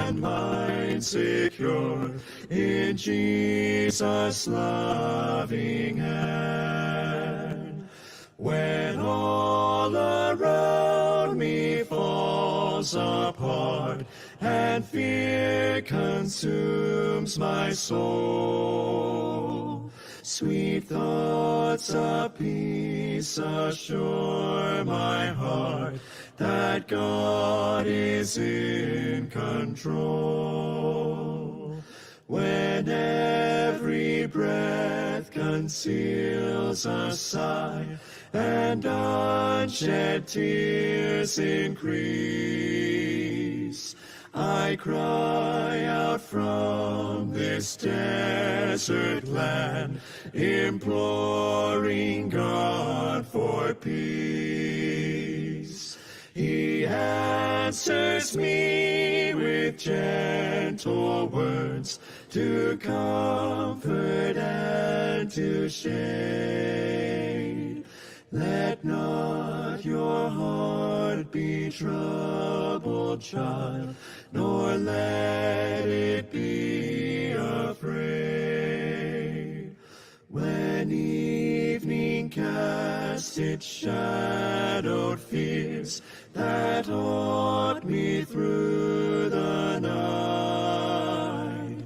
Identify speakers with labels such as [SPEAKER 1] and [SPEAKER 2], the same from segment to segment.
[SPEAKER 1] and mind secure in Jesus' loving hand. When all around me falls apart and fear consumes my soul, sweet thoughts of peace assure my heart that God is in control. When every breath conceals a sigh and unshed tears increase, I cry out from this desert land, imploring God for peace. He answers me with gentle words to comfort and to shade. Let not your heart be troubled, child, nor let it be afraid. When evening casts its shadowed fears that haunt me through the night,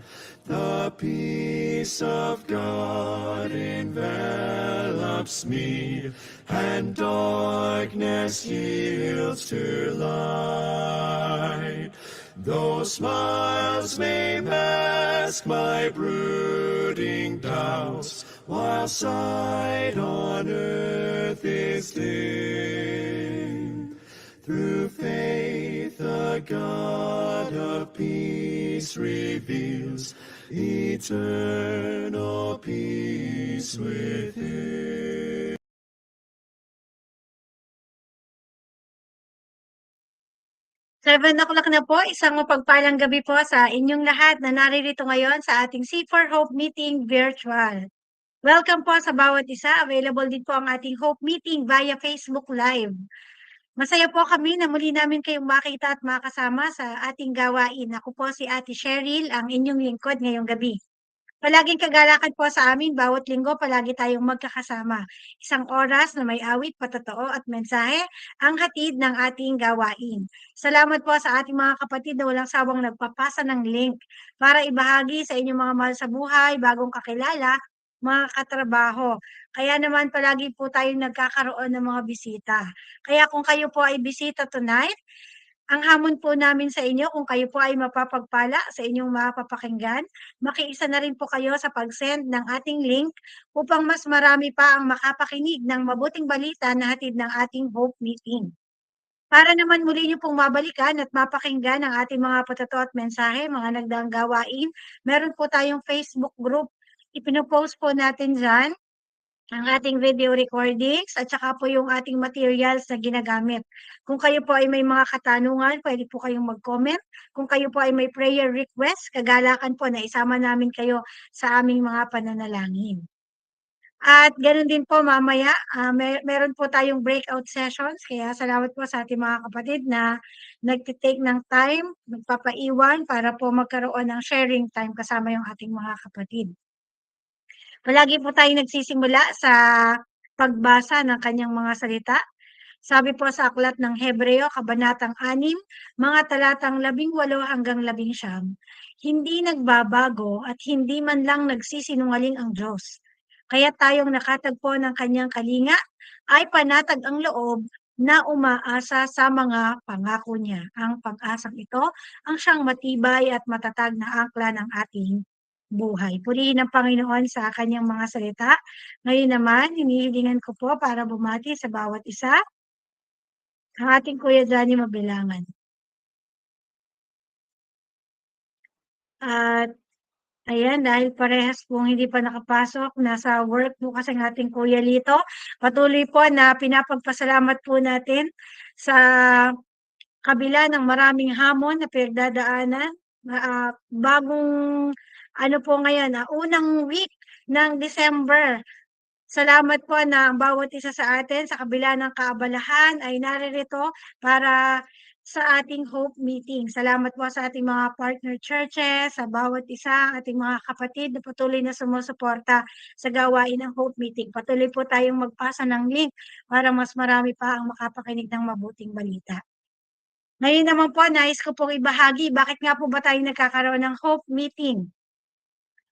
[SPEAKER 1] the peace of God envelops me, and darkness yields to light. Though smiles may mask my brooding doubts, while sight on earth is dim, through faith the God of peace reveals eternal peace within.
[SPEAKER 2] 7 o'clock na po, isang mapagpalang gabi po sa inyong lahat na naririto ngayon sa ating C4 Hope Meeting virtual. Welcome po sa bawat isa. Available din po ang ating Hope Meeting via Facebook Live. Masaya po kami na muli namin kayong makita at makasama sa ating gawain. Ako po si Ate Cheryl, ang inyong lingkod ngayong gabi. Palaging kagalakan po sa amin, bawat linggo palagi tayong magkakasama. Isang oras na may awit, patotoo at mensahe ang hatid ng ating gawain. Salamat po sa ating mga kapatid na walang sawang nagpapasa ng link para ibahagi sa inyong mga mahal sa buhay, bagong kakilala, mga katrabaho. Kaya naman palagi po tayong nagkakaroon ng mga bisita. Kaya kung kayo po ay bisita tonight, ang hamon po namin sa inyo kung kayo po ay mapapagpala sa inyong mapapakinggan, makiisa na rin po kayo sa pag-send ng ating link upang mas marami pa ang makapakinig ng mabuting balita na hatid ng ating Hope Meeting. Para naman muli niyo pong mabalikan at mapakinggan ang ating mga patato at mensahe, mga nagdaang gawain, meron po tayong Facebook group. Ipinopost po natin dyan ang ating video recordings at saka po yung ating materials na ginagamit. Kung kayo po ay may mga katanungan, pwede po kayong mag-comment. Kung kayo po ay may prayer request, kagalakan po na isama namin kayo sa aming mga pananalangin. At ganoon din po mamaya, meron po tayong breakout sessions. Kaya salamat po sa ating mga kapatid na nagte-take ng time, nagpapaiwan para po magkaroon ng sharing time kasama yung ating mga kapatid. Palagi po tayong nagsisimula sa pagbasa ng kanyang mga salita. Sabi po sa aklat ng Hebreo, Kabanatang 6, mga talatang 18 hanggang 19, hindi nagbabago at hindi man lang nagsisinungaling ang Diyos. Kaya tayong nakatagpo ng kanyang kalinga ay panatag ang loob na umaasa sa mga pangako niya. Ang pag-asang ito ang siyang matibay at matatag na angkla ng ating buhay. Purihin ang Panginoon sa kanyang mga salita. Ngayon naman, hinihilingan ko po para bumati sa bawat isa ang ating Kuya Johnny Mabilangan. At ayan, dahil parehas pong hindi pa nakapasok, nasa work po kasi ng ating Kuya Lito. Patuloy po na pinapagpasalamat po natin sa kabila ng maraming hamon na pinagdadaanan. Bagong ano po ngayon, unang week ng December. Salamat po na ang bawat isa sa atin sa kabila ng kaabalahan ay naririto para sa ating Hope Meeting. Salamat po sa ating mga partner churches, sa bawat isa, ating mga kapatid na patuloy na sumusuporta sa gawain ng Hope Meeting. Patuloy po tayong magpasa ng link para mas marami pa ang makapakinig ng mabuting balita. Ngayon naman po, nais ko pong ibahagi bakit nga po ba tayo nagkakaroon ng Hope Meeting.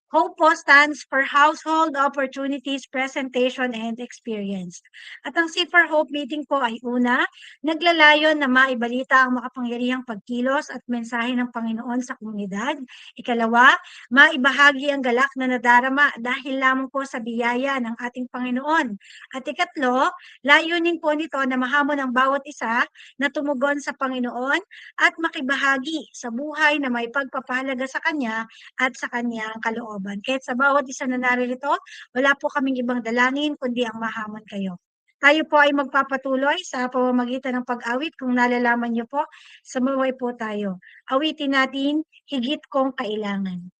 [SPEAKER 2] HOPE po stands for Household Opportunities, Presentation, and Experience. At ang C for Hope meeting po ay una, naglalayon na maibalita ang makapangyarihang pagkilos at mensahe ng Panginoon sa komunidad. Ikalawa, maibahagi ang galak na nadarama dahil lamang po sa biyaya ng ating Panginoon. At ikatlo, layunin po nito na mahamon ang bawat isa na tumugon sa Panginoon at makibahagi sa buhay na may pagpapahalaga sa Kanya at sa Kanyang kalooban. Kahit sa bawat isa na naririto, wala po kaming ibang dalangin kundi ang mahamon kayo. Tayo po ay magpapatuloy sa pamamagitan ng pag-awit. Kung nalalaman niyo po, sumuway po tayo. Awitin natin, Higit Kong Kailangan.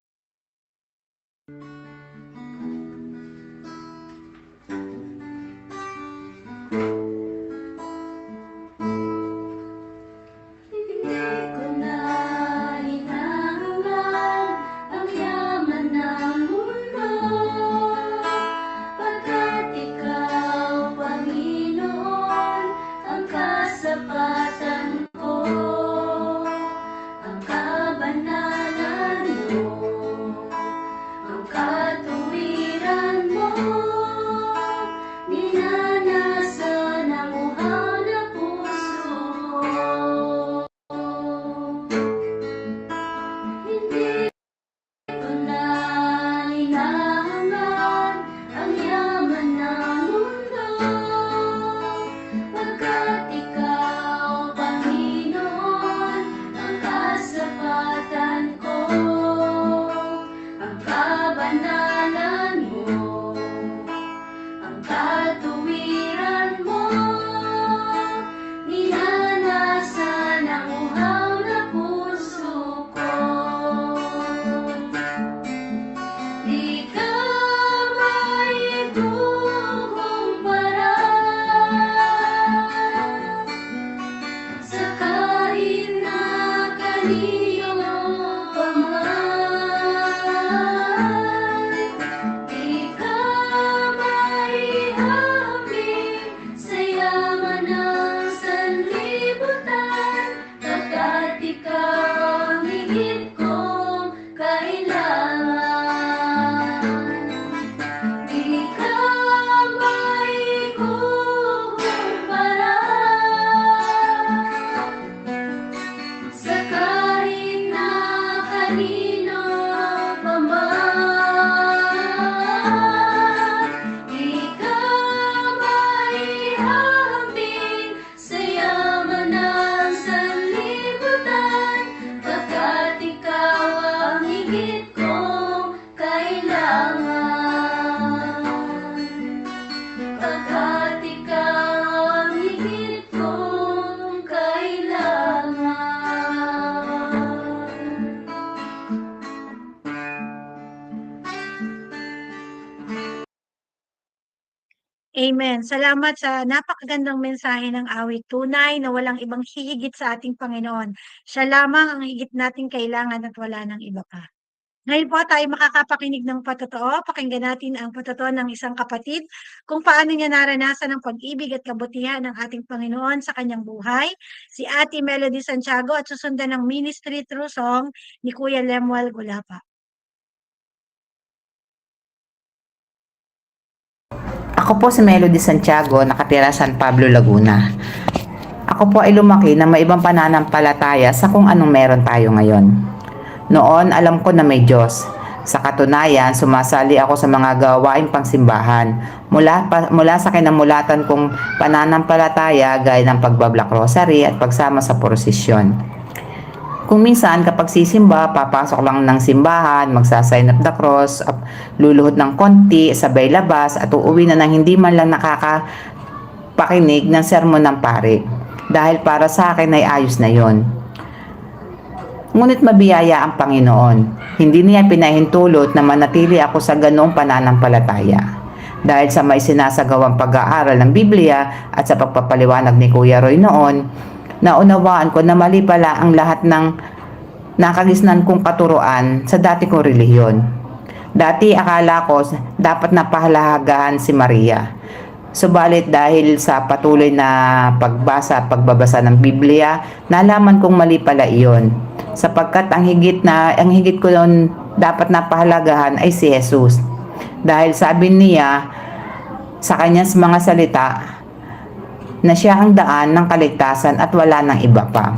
[SPEAKER 2] Amen. Salamat sa napakagandang mensahe ng awit. Tunay na walang ibang hihigit sa ating Panginoon. Siya lamang ang higit nating kailangan at wala ng iba pa. Ngayon po tayo makakapakinig ng patotoo. Pakinggan natin ang patotoo ng isang kapatid kung paano niya naranasan ang pag-ibig at kabutihan ng ating Panginoon sa kanyang buhay. Si Ate Melody Santiago at susundan ng Ministry Through Song ni Kuya Lemuel Gulapa.
[SPEAKER 3] Ako po si Melody Santiago, nakatira San Pablo, Laguna. Ako po ay lumaki na may ibang pananampalataya sa kung anong meron tayo ngayon. Noon, alam ko na may Diyos. Sa katunayan, sumasali ako sa mga gawaing pangsimbahan. Mula sa kinamulatan kong pananampalataya gaya ng pagbablak rosary at pagsama sa prosesyon. Kung minsan kapag sisimba, papasok lang ng simbahan, magsasign up the cross, luluhod ng konti, sabay labas at uuwi na ng hindi man lang nakakapakinig ng sermon ng pare. Dahil para sa akin ay ayos na yon. Ngunit mabiyaya ang Panginoon. Hindi niya pinahintulot na manatili ako sa ganoong pananampalataya. Dahil sa may sinasagawang pag-aaral ng Biblia at sa pagpapaliwanag ni Kuya Roy noon, naunawaan ko na mali pala ang lahat ng nakagisnan kong katuruan sa dati kong relihiyon. Dati akala ko dapat napahalagahan si Maria. Subalit dahil sa patuloy na pagbasa at pagbabasa ng Biblia, nalaman kong mali pala iyon. Sapagkat ang higit ko noon dapat napahalagahan ay si Jesus. Dahil sabi niya sa kanyang mga salita na siya ang daan ng kaligtasan at wala nang iba pa.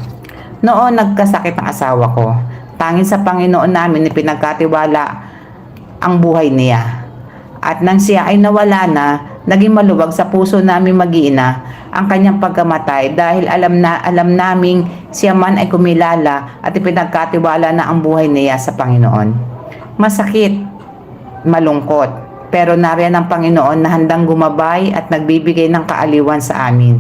[SPEAKER 3] Noon nagkasakit ang asawa ko. Tanging sa Panginoon namin ipinagkatiwala ang buhay niya. At nang siya ay nawala na, naging maluwag sa puso namin mag-iina ang kanyang pagkamatay dahil alam naming siya man ay kumilala at ipinagkatiwala na ang buhay niya sa Panginoon. Masakit, malungkot, pero nariyan ang Panginoon na handang gumabay at nagbibigay ng kaaliwan sa amin.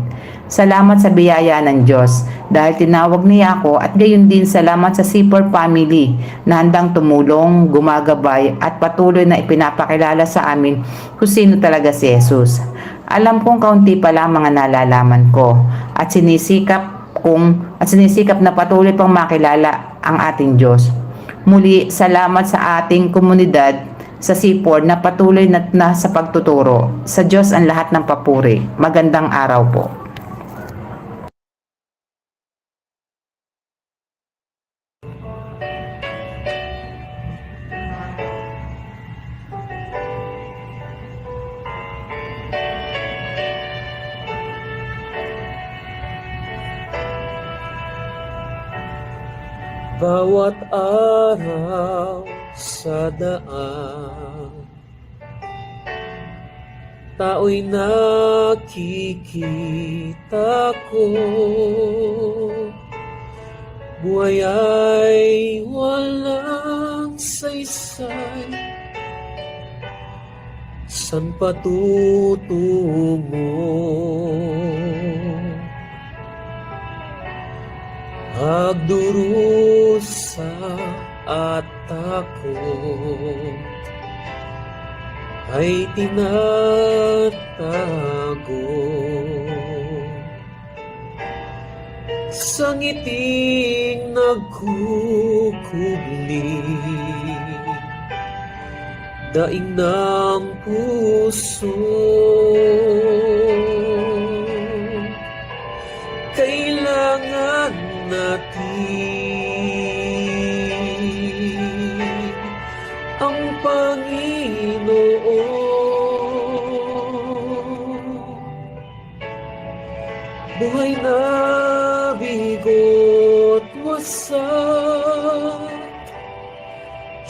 [SPEAKER 3] Salamat sa biyaya ng Diyos dahil tinawag niya ako at gayon din salamat sa C4 family na handang tumulong, gumagabay at patuloy na ipinapakilala sa amin kung sino talaga si Jesus. Alam kong kaunti pa lang mga nalalaman ko at sinisikap na patuloy pang makilala ang ating Diyos. Muli, salamat sa ating komunidad sa C4 na patuloy na sa pagtuturo. Sa Diyos ang lahat ng papuri. Magandang araw po.
[SPEAKER 4] Bawat araw sa daan, tao'y nakikita ko. Buhay ay walang saysay, san patutungo? Magdurusa at takot ay tinatago sa ngiting nagkukubli, daing ng puso. Kailangan natin ang Panginoon. Buhay na bigo't wasak,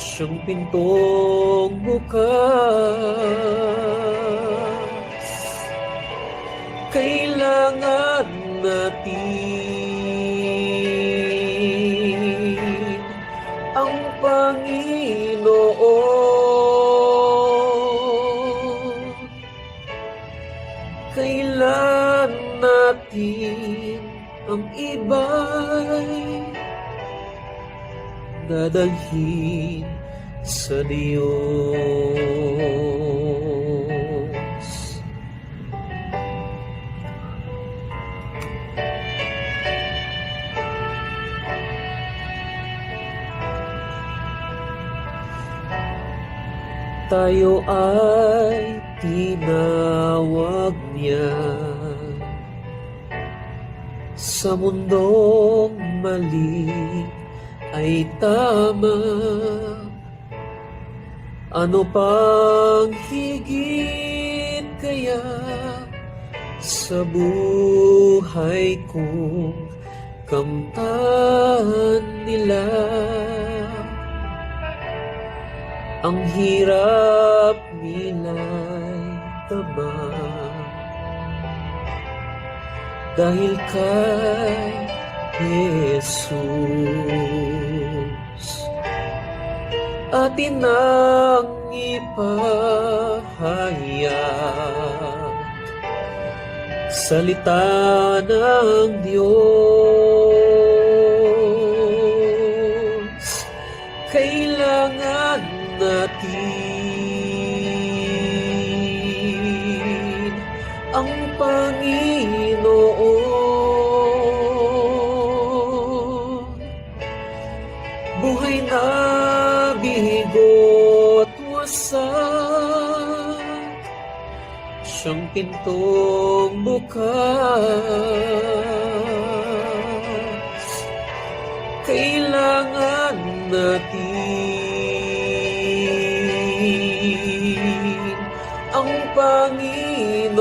[SPEAKER 4] siyang pintong bukas. Kailangan natin ang Panginoon. Kailan natin ang iba'y dadalhin sa Diyos. Tayo ay tinawag niya sa mundong mali ay tama. Ano pang higit kaya sa buhay kong kamtan nila? Ang hirap nila'y tama dahil kay Jesus. Atin ang ipahayag salita ng Diyos. Kailangan natin ang Panginoon. mabigot wasak, siyang pintong bukas. Kailangan natin ang Panginoon.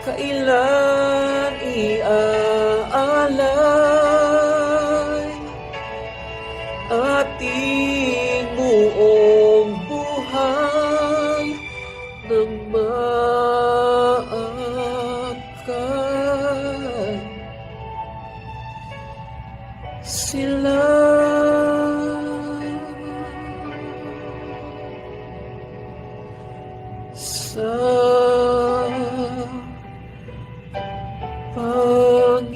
[SPEAKER 4] Kailan iaalay ating buong buhay ng maakay sila. Sa Panginoon.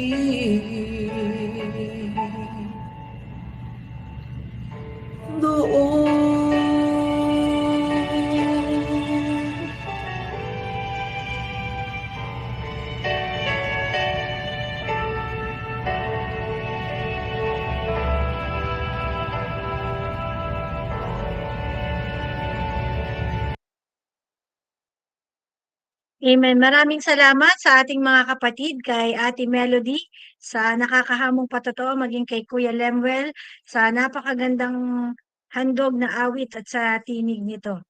[SPEAKER 2] Amen. Maraming salamat sa ating mga kapatid, kay Ate Melody sa nakakahamong patotoo, maging kay Kuya Lemuel sa napakagandang handog na awit at sa tinig nito.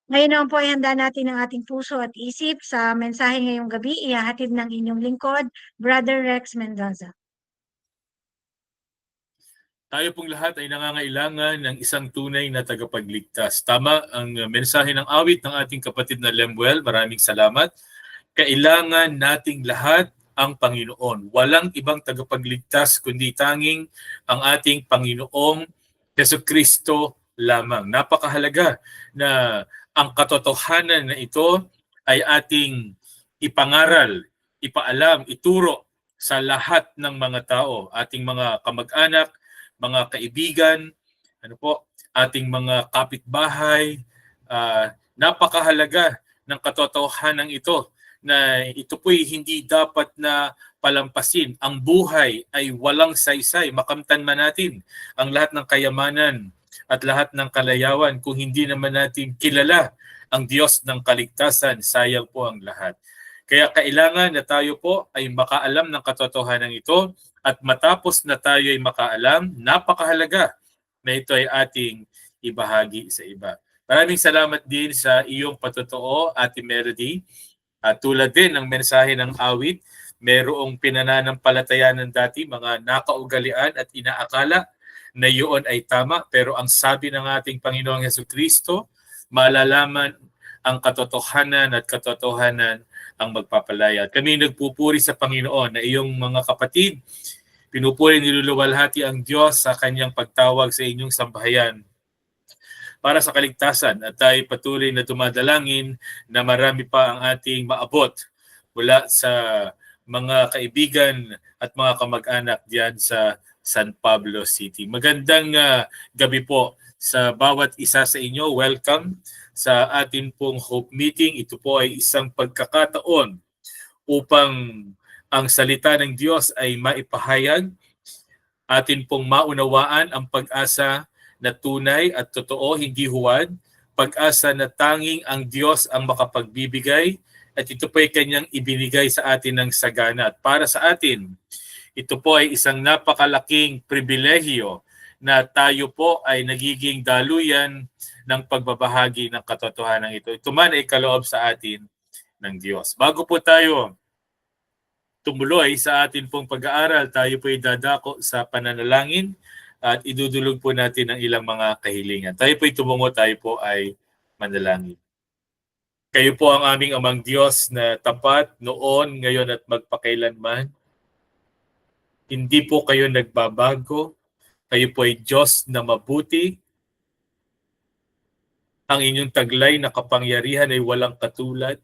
[SPEAKER 2] Ngayon naman po ay handa natin ang ating puso at isip sa mensahe ngayong gabi, ihahatid ng inyong lingkod, Brother Rex Mendoza.
[SPEAKER 5] Tayo pong lahat ay nangangailangan ng isang tunay na tagapagligtas. Tama ang mensahe ng awit ng ating kapatid na Lemuel. Maraming salamat. Kailangan nating lahat ang Panginoon. Walang ibang tagapagligtas kundi tanging ang ating Panginoong Jesucristo lamang. Napakahalaga na ang katotohanan na ito ay ating ipangaral, ipaalam, ituro sa lahat ng mga tao, ating mga kamag-anak, mga kaibigan, ating mga kapitbahay. Napakahalaga ng katotohanan ito na ito po'y hindi dapat na palampasin. Ang buhay ay walang saysay. Makamtan man natin ang lahat ng kayamanan at lahat ng kalayawan. Kung hindi naman natin kilala ang Diyos ng kaligtasan, sayang po ang lahat. Kaya kailangan na tayo po ay makaalam ng katotohanan ito. At matapos na tayo ay makaalam, napakahalaga na ito ay ating ibahagi sa iba. Maraming salamat din sa iyong patotoo, Ate Melody. At tulad din ng mensahe ng awit, merong pinananampalatayanan dati, mga nakaugalian at inaakala na iyon ay tama. Pero ang sabi ng ating Panginoong Jesucristo, malalaman ang katotohanan at katotohanan ang magpapalaya. At kami nagpupuri sa Panginoon na iyong mga kapatid, pinupuri niluluwalhati ang Diyos sa kanyang pagtawag sa inyong sambahayan para sa kaligtasan, at tayo patuloy na dumadalangin na marami pa ang ating maabot mula sa mga kaibigan at mga kamag-anak diyan sa San Pablo City. Magandang gabi po sa bawat isa sa inyo. Welcome sa atin pong Hope Meeting. Ito po ay isang pagkakataon upang ang salita ng Diyos ay maipahayag, atin pong maunawaan ang pag-asa na tunay at totoo, hindi huwad, pag-asa na tanging ang Diyos ang makapagbibigay, at ito po ay kanyang ibinigay sa atin ng sagana. At para sa atin, ito po ay isang napakalaking pribilehiyo na tayo po ay nagiging daluyan ng pagbabahagi ng katotohanan ito. Ito man ay kaloob sa atin ng Diyos. Bago po tayo tumuloy sa atin pong pag-aaral, tayo po ay dadako sa pananalangin at idudulog po natin ang ilang mga kahilingan. Tayo po ay tumungo, tayo po ay manalangin. Kayo po ang aming amang Diyos na tapat noon, ngayon at magpakailanman. Hindi po kayo nagbabago. Kayo po ay Diyos na mabuti. Ang inyong taglay na kapangyarihan ay walang katulad.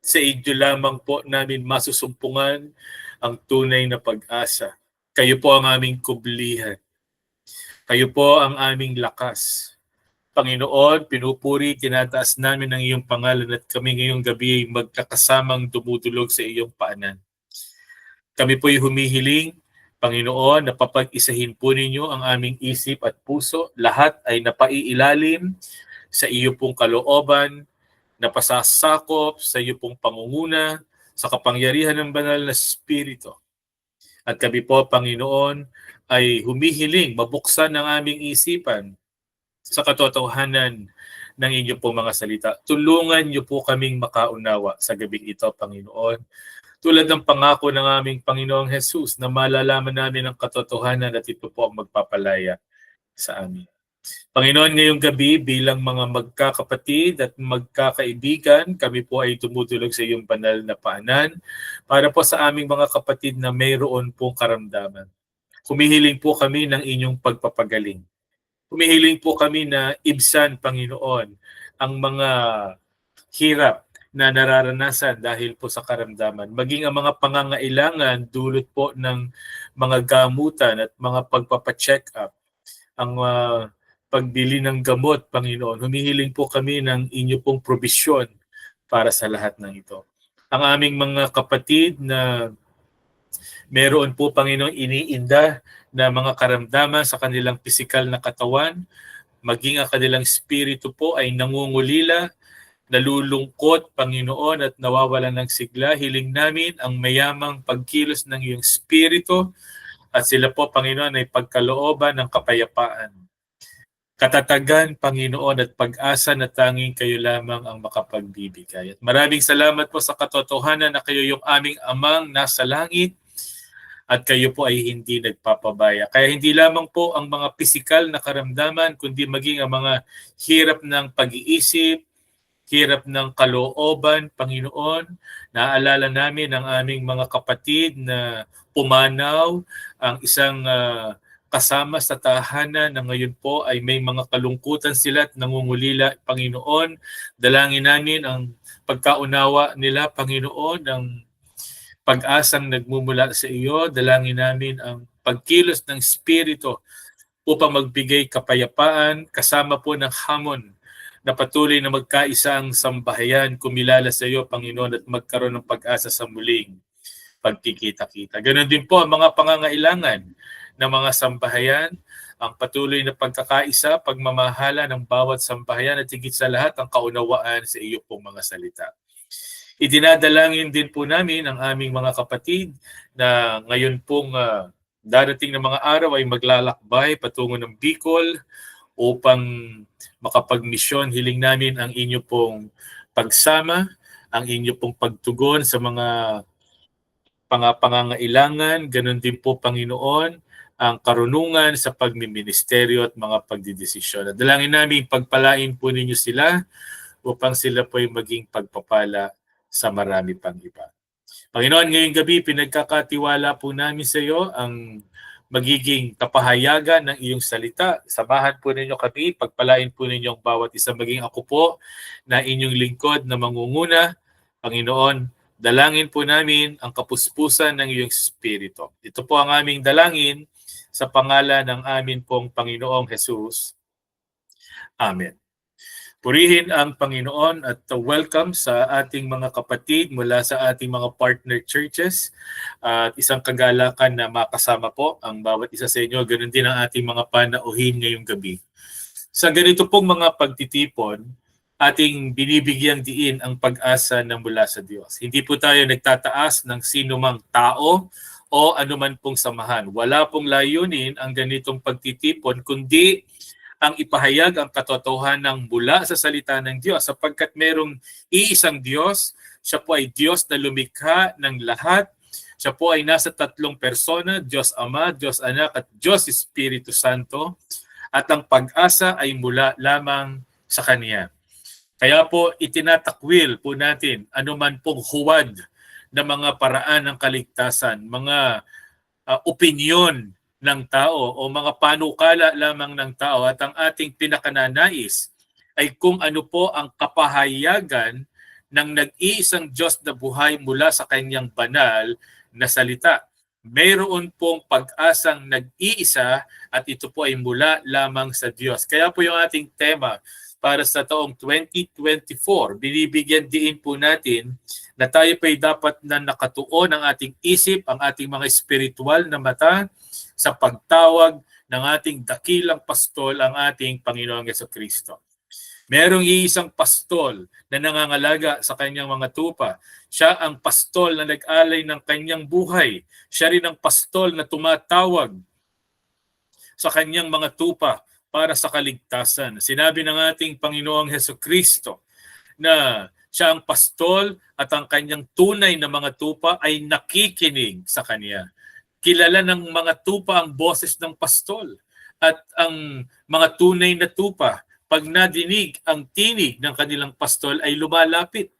[SPEAKER 5] Sa inyo lamang po namin masusumpungan ang tunay na pag-asa. Kayo po ang aming kublihan. Kayo po ang aming lakas. Panginoon, pinupuri, tinataas namin ang iyong pangalan at kami ngayong gabi ay magkakasamang dumudulog sa iyong paanan. Kami po'y humihiling, Panginoon, na papag-isahin po ninyo ang aming isip at puso. Lahat ay napaiilalim sa iyo pong kalooban, napasasakop sa iyo pong pangunguna, sa kapangyarihan ng banal na Espiritu. At kami po, Panginoon, ay humihiling, mabuksan ang aming isipan sa katotohanan ng inyo po mga salita. Tulungan niyo po kaming makaunawa sa gabing ito, Panginoon. Tulad ng pangako ng aming Panginoong Jesus na malalaman namin ang katotohanan at ito po ang magpapalaya sa amin. Panginoon, ngayong gabi bilang mga magkakapatid at magkakaibigan, kami po ay tumutulog sa iyong banal na paanan para po sa aming mga kapatid na mayroon pong karamdaman. Humihiling po kami ng inyong pagpapagaling. Humihiling po kami na ibsan, Panginoon, ang mga hirap na nararanasan dahil po sa karamdaman. Maging ang mga pangangailangan dulot po ng mga gamutan at mga pagpapacheck up, ang pagbili ng gamot, Panginoon. Humihiling po kami ng inyo pong probisyon para sa lahat ng ito. Ang aming mga kapatid na meron po, Panginoon, iniinda na mga karamdaman sa kanilang pisikal na katawan, maging ang kanilang spirito po ay nangungulila, nalulungkot, Panginoon, at nawawalan ng sigla. Hiling namin ang mayamang pagkilos ng iyong spirito at sila po, Panginoon, ay pagkalooban ng kapayapaan. Katatagan, Panginoon, at pag-asa na tanging kayo lamang ang makapagbibigay. At maraming salamat po sa katotohanan na kayo yung aming amang nasa langit at kayo po ay hindi nagpapabaya. Kaya hindi lamang po ang mga pisikal na karamdaman, kundi maging ang mga hirap ng pag-iisip, hirap ng kalooban, Panginoon. Naaalala namin ang aming mga kapatid na pumanaw, ang isang kasama sa tahanan na ngayon po ay may mga kalungkutan sila at nangungulila, Panginoon. Dalangin namin ang pagkaunawa nila, Panginoon, ang pag-asang nagmumula sa iyo. Dalangin namin ang pagkilos ng Espiritu upang magbigay kapayapaan kasama po ng hamon na patuloy na magkaisa ang sambahayan, kumilala sa iyo, Panginoon, at magkaroon ng pag-asa sa muling pagkikita-kita. Ganon din po ang mga pangangailangan ng mga sambahayan, ang patuloy na pagkakaisa, pagmamahala ng bawat sambahayan at higit sa lahat ang kaunawaan sa iyo pong mga salita. Idinadalangin din po namin ang aming mga kapatid na ngayon pong darating na mga araw ay maglalakbay patungo ng Bicol upang makapagmisyon. Hiling namin ang inyo pong pagsama, ang inyo pong pagtugon sa mga pangangailangan. Ganon din po, Panginoon, ang karunungan sa pagmiministeryo at mga pagdidesisyon. At dalangin namin pagpalain po ninyo sila upang sila po ay maging pagpapala sa marami pang iba. Panginoon, ngayong gabi, pinagkakatiwala po namin sa iyo ang magiging kapahayagan ng iyong salita. Samahan po ninyo kami, pagpalain po ninyo ang bawat isa, maging ako po na inyong lingkod na mangunguna. Panginoon, dalangin po namin ang kapuspusan ng iyong Espiritu. Ito po ang aming dalangin sa pangalan ng amin pong Panginoong Jesus. Amen. Purihin ang Panginoon at welcome sa ating mga kapatid mula sa ating mga partner churches at isang kagalakan na makasama po ang bawat isa sa inyo. Ganun din ang ating mga panauhin ngayong gabi. Sa ganito pong mga pagtitipon, ating binibigyang diin ang pag-asa na mula sa Diyos. Hindi po tayo nagtataas ng sinumang tao o anuman pong samahan. Wala pong layunin ang ganitong pagtitipon, kundi ang ipahayag ang katotohanan mula sa salita ng Diyos sapagkat merong iisang Diyos. Siya po ay Diyos na lumikha ng lahat. Siya po ay nasa tatlong persona, Diyos Ama, Diyos Anak at Diyos Espiritu Santo. At ang pag-asa ay mula lamang sa Kanya. Kaya po itinatakwil po natin anuman pong huwad na mga paraan ng kaligtasan, mga opinyon ng tao o mga panukala lamang ng tao, at ang ating pinakananais ay kung ano po ang kapahayagan ng nag-iisang Diyos na buhay mula sa kanyang banal na salita. Mayroon pong pag-asang nag-iisa at ito po ay mula lamang sa Diyos. Kaya po yung ating tema para sa taong 2024. Binibigyan din po natin na tayo pa'y dapat na nakatuon ang ating isip, ang ating mga espiritual na mata sa pagtawag ng ating dakilang pastol, ang ating Panginoong Jesucristo. Merong iisang pastol na nangangalaga sa kanyang mga tupa. Siya ang pastol na nag-alay ng kanyang buhay. Siya rin ang pastol na tumatawag sa kanyang mga tupa para sa kaligtasan. Sinabi ng ating Panginoong Jesucristo na siya ang pastol at ang kanyang tunay na mga tupa ay nakikinig sa kanya. Kilala ng mga tupa ang boses ng pastol at ang mga tunay na tupa, pag nadinig ang tinig ng kanilang pastol ay lumalapit.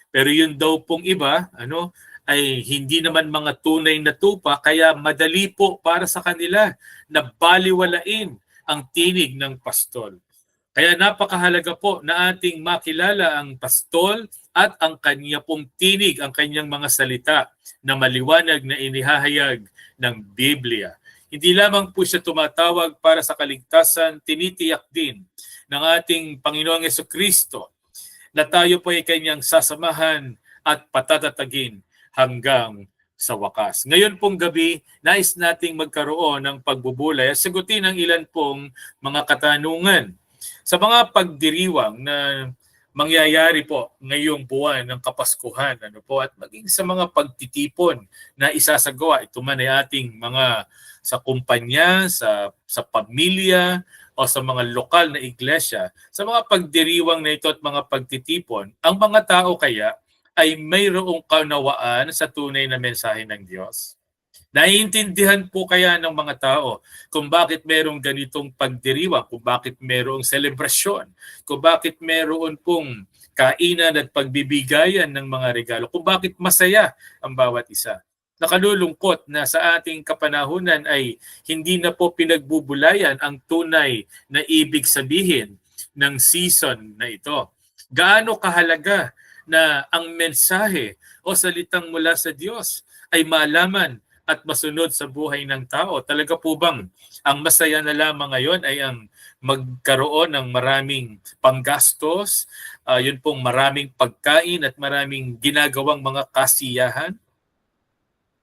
[SPEAKER 5] Pero yun daw pong iba, ay hindi naman mga tunay na tupa, kaya madali po para sa kanila na baliwalain ang tinig ng pastol. Kaya napakahalaga po na ating makilala ang pastol at ang kanya pong tinig, ang kanyang mga salita na maliwanag na inihahayag ng Biblia. Hindi lamang po siya tumatawag para sa kaligtasan, tinitiyak din ng ating Panginoong Jesucristo na tayo po ay kanyang sasamahan at patatatagin hanggang sa wakas. Ngayon pong gabi, nais nating magkaroon ng pagbubulay at sagutin ang ilan pong mga katanungan sa mga pagdiriwang na mangyayari po ngayong buwan ng Kapaskuhan, at maging sa mga pagtitipon na isasagawa. Ito man ay ating mga sa kumpanya, sa pamilya, o sa mga lokal na iglesia. Sa mga pagdiriwang na ito at mga pagtitipon, ang mga tao kaya ay mayroong kaunawaan sa tunay na mensahe ng Diyos? Naiintindihan po kaya ng mga tao kung bakit mayroong ganitong pagdiriwang, kung bakit mayroong selebrasyon, kung bakit mayroon pong kainan at pagbibigayan ng mga regalo, kung bakit masaya ang bawat isa. Nakalulungkot na sa ating kapanahunan ay hindi na po pinagbubulayan ang tunay na ibig sabihin ng season na ito. Gaano kahalaga na ang mensahe o salitang mula sa Diyos ay malaman at masunod sa buhay ng tao. Talaga po bang ang masaya na lamang ngayon ay ang magkaroon ng maraming panggastos, yun pong maraming pagkain at maraming ginagawang mga kasiyahan?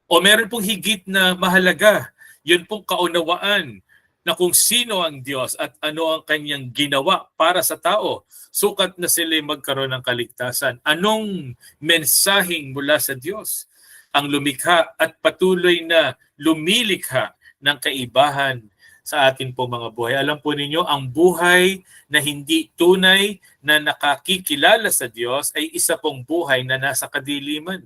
[SPEAKER 5] O meron pong higit na mahalaga, yun pong kaunawaan na kung sino ang Diyos at ano ang kanyang ginawa para sa tao, sukat na sila magkaroon ng kaligtasan. Anong mensaheng mula sa Diyos ang lumikha at patuloy na lumilikha ng kaibahan sa atin po mga buhay? Alam po ninyo, ang buhay na hindi tunay na nakakikilala sa Diyos ay isa pong buhay na nasa kadiliman.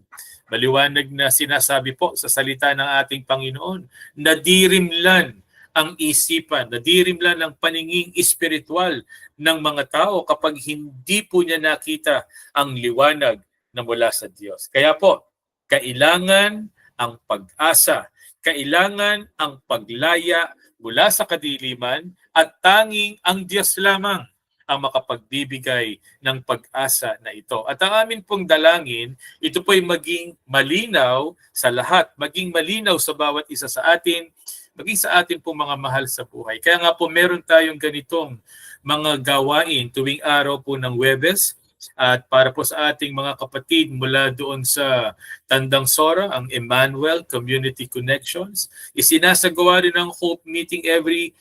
[SPEAKER 5] Maliwanag na sinasabi po sa salita ng ating Panginoon, nadirimlan ang isipan, nadirimlan ang paninging espiritual ng mga tao kapag hindi po niya nakita ang liwanag na mula sa Diyos. Kaya po, kailangan ang pag-asa, kailangan ang paglaya mula sa kadiliman at tanging ang Diyos lamang ang makapagbibigay ng pag-asa na ito. At ang amin pong dalangin, ito po'y maging malinaw sa lahat, maging malinaw sa bawat isa sa atin, maging sa atin pong mga mahal sa buhay. Kaya nga po meron tayong ganitong mga gawain tuwing araw po ng Huwebes. At para po sa ating mga kapatid mula doon sa Tandang Sora, ang Emmanuel Community Connections, isinasagawa rin ang Hope Meeting every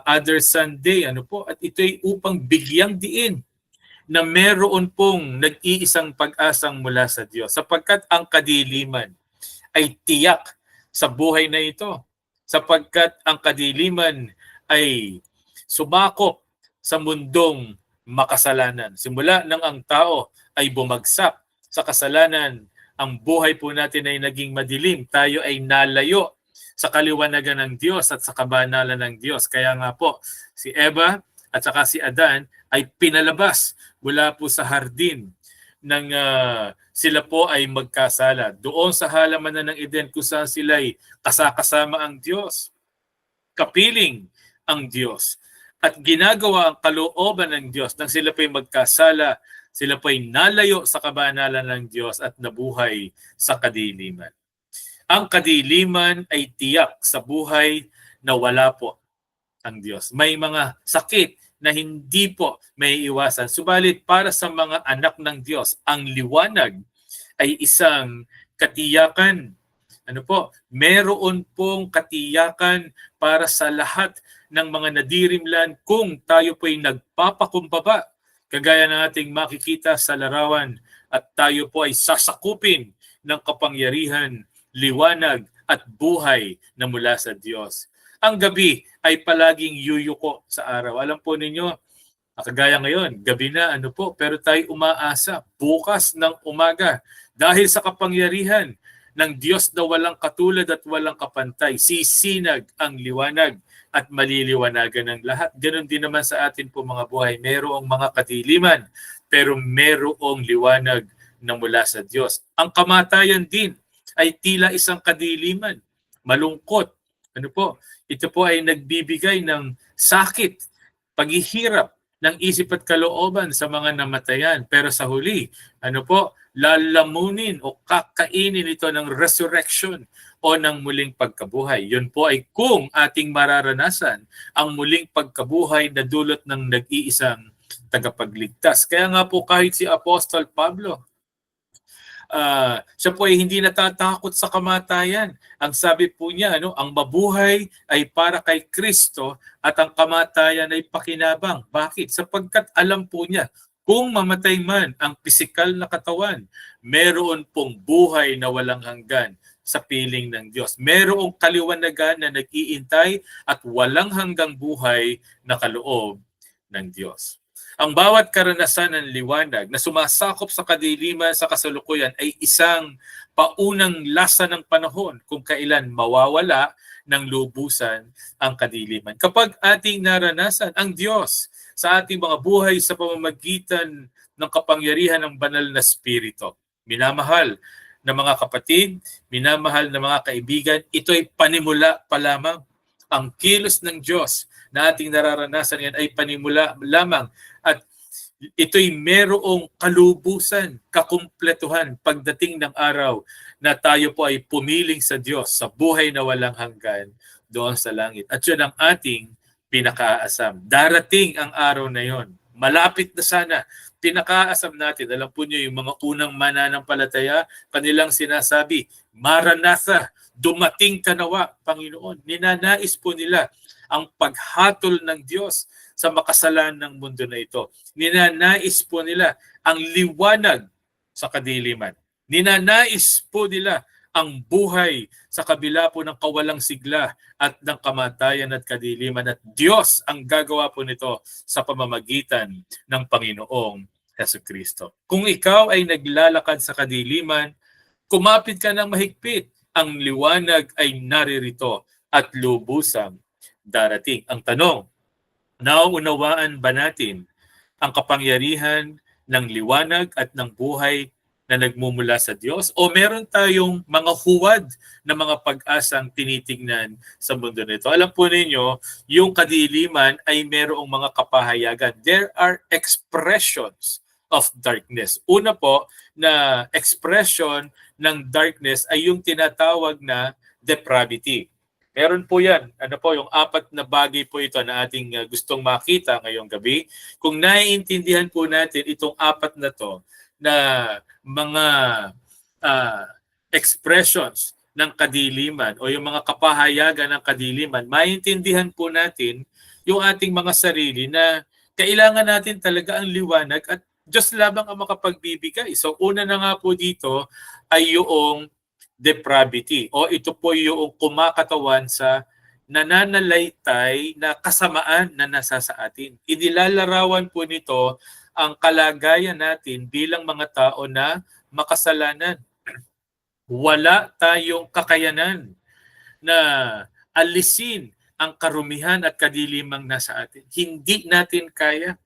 [SPEAKER 5] other Sunday. At ito'y upang bigyang diin na meron pong nag-iisang pag-asang mula sa Diyos, sapagkat ang kadiliman ay tiyak sa buhay na ito, sapagkat ang kadiliman ay sumakop sa mundong makasalanan. Simula nang ang tao ay bumagsak sa kasalanan, ang buhay po natin ay naging madilim. Tayo ay nalayo sa kaliwanagan ng Diyos at sa kabanalan ng Diyos. Kaya nga po, si Eva at saka si Adan ay pinalabas mula po sa hardin nang sila po ay magkasala. Doon sa halamanan ng Eden kung saan sila ay kasakasama ang Diyos, kapiling ang Diyos, at ginagawa ang kalooban ng Diyos nang sila po ay magkasala, sila po ay nalayo sa kabanalan ng Diyos at nabuhay sa kadiliman. Ang kadiliman ay tiyak sa buhay na wala po ang Diyos. May mga sakit, na hindi po may iwasan. Subalit para sa mga anak ng Diyos, ang liwanag ay isang katiyakan. Ano po? Meron pong katiyakan para sa lahat ng mga nadirimlan kung tayo po'y nagpapakumbaba. Kagaya ng ating makikita sa larawan, at tayo po ay sasakupin ng kapangyarihan, liwanag at buhay na mula sa Diyos. Ang gabi ay palaging yuyuko sa araw. Alam po ninyo, kagaya ngayon, gabi na pero tayo umaasa bukas ng umaga dahil sa kapangyarihan ng Diyos na walang katulad at walang kapantay, sisinag ang liwanag at maliliwanagan ng lahat. Ganon din naman sa atin po mga buhay. Merong mga kadiliman, pero merong liwanag na mula sa Diyos. Ang kamatayan din ay tila isang kadiliman, malungkot. Ito po ay nagbibigay ng sakit, paghihirap ng isip at kalooban sa mga namatayan. Pero sa huli, lalamunin o kakainin ito ng resurrection o ng muling pagkabuhay. Yun po ay kung ating mararanasan ang muling pagkabuhay na dulot ng nag-iisang tagapagligtas. Kaya nga po kahit si Apostol Pablo, siya po ay hindi natatakot sa kamatayan. Ang sabi po niya, ang mabuhay ay para kay Kristo at ang kamatayan ay pakinabang. Bakit? Sapagkat alam po niya, kung mamatay man ang pisikal na katawan, meron pong buhay na walang hanggan sa piling ng Diyos. Merong kaliwanagan na nag-iintay at walang hanggang buhay na kaloob ng Diyos. Ang bawat karanasan ng liwanag na sumasakop sa kadiliman sa kasalukuyan ay isang paunang lasa ng panahon kung kailan mawawala ng lubusan ang kadiliman. Kapag ating naranasan ang Diyos sa ating mga buhay sa pamamagitan ng kapangyarihan ng banal na Espiritu, minamahal na mga kapatid, minamahal na mga kaibigan, ito ay panimula pa lamang. Ang kilos ng Diyos na ating nararanasan yan ay panimula lamang at ito'y merong kalubusan, kakumpletuhan pagdating ng araw na tayo po ay pumiling sa Diyos sa buhay na walang hanggan doon sa langit. At yun ang ating pinakaasam. Darating ang araw na yon. Malapit na sana. Pinakaasam natin. Alam po niyo yung mga unang mananampalataya, kanilang sinasabi, Maranatha, dumating ka nawa, Panginoon. Ninanais po nila ang paghatol ng Diyos sa makasalan ng mundo na ito. Ninanais po nila ang liwanag sa kadiliman. Ninanais po nila ang buhay sa kabila po ng kawalang sigla at ng kamatayan at kadiliman. At Diyos ang gagawa po nito sa pamamagitan ng Panginoong Jesucristo. Kung ikaw ay naglalakad sa kadiliman, kumapit ka ng mahigpit. Ang liwanag ay naririto at lubusang darating. Ang tanong, nauunawaan ba natin ang kapangyarihan ng liwanag at ng buhay na nagmumula sa Diyos? O meron tayong mga huwad na mga pag-asang tinitingnan sa mundo nito? Alam po ninyo, yung kadiliman ay merong mga kapahayagan. There are expressions of darkness. Una po na expression ng darkness ay yung tinatawag na depravity. Meron po yan. Yung 4 na bagay po ito na ating gustong makita ngayong gabi. Kung naiintindihan po natin itong 4 na to na mga expressions ng kadiliman o yung mga kapahayagan ng kadiliman, maintindihan po natin yung ating mga sarili na kailangan natin talaga ang liwanag at Diyos lamang ang makapagbibigay. So una na nga po dito ay yung depravity o ito po yung kumakatawan sa nananalaytay na kasamaan na nasa sa atin. Inilalarawan po nito ang kalagayan natin bilang mga tao na makasalanan. Wala tayong kakayanan na alisin ang karumihan at kadilimang nasa atin. Hindi natin kaya.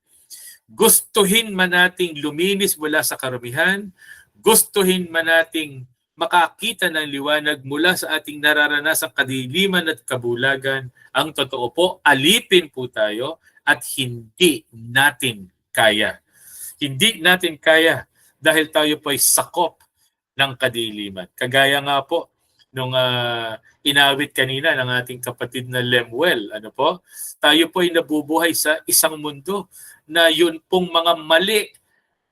[SPEAKER 5] Gustuhin man nating luminis mula sa karumihan, gustuhin man nating makakita ng liwanag mula sa ating nararanasang kadiliman at kabulagan, ang totoo po, alipin po tayo at hindi natin kaya. Hindi natin kaya dahil tayo po ay sakop ng kadiliman. Kagaya nga po nung inawit kanina ng ating kapatid na Lemuel. Ano po? Tayo po ay nabubuhay sa isang mundo na yun pong mga mali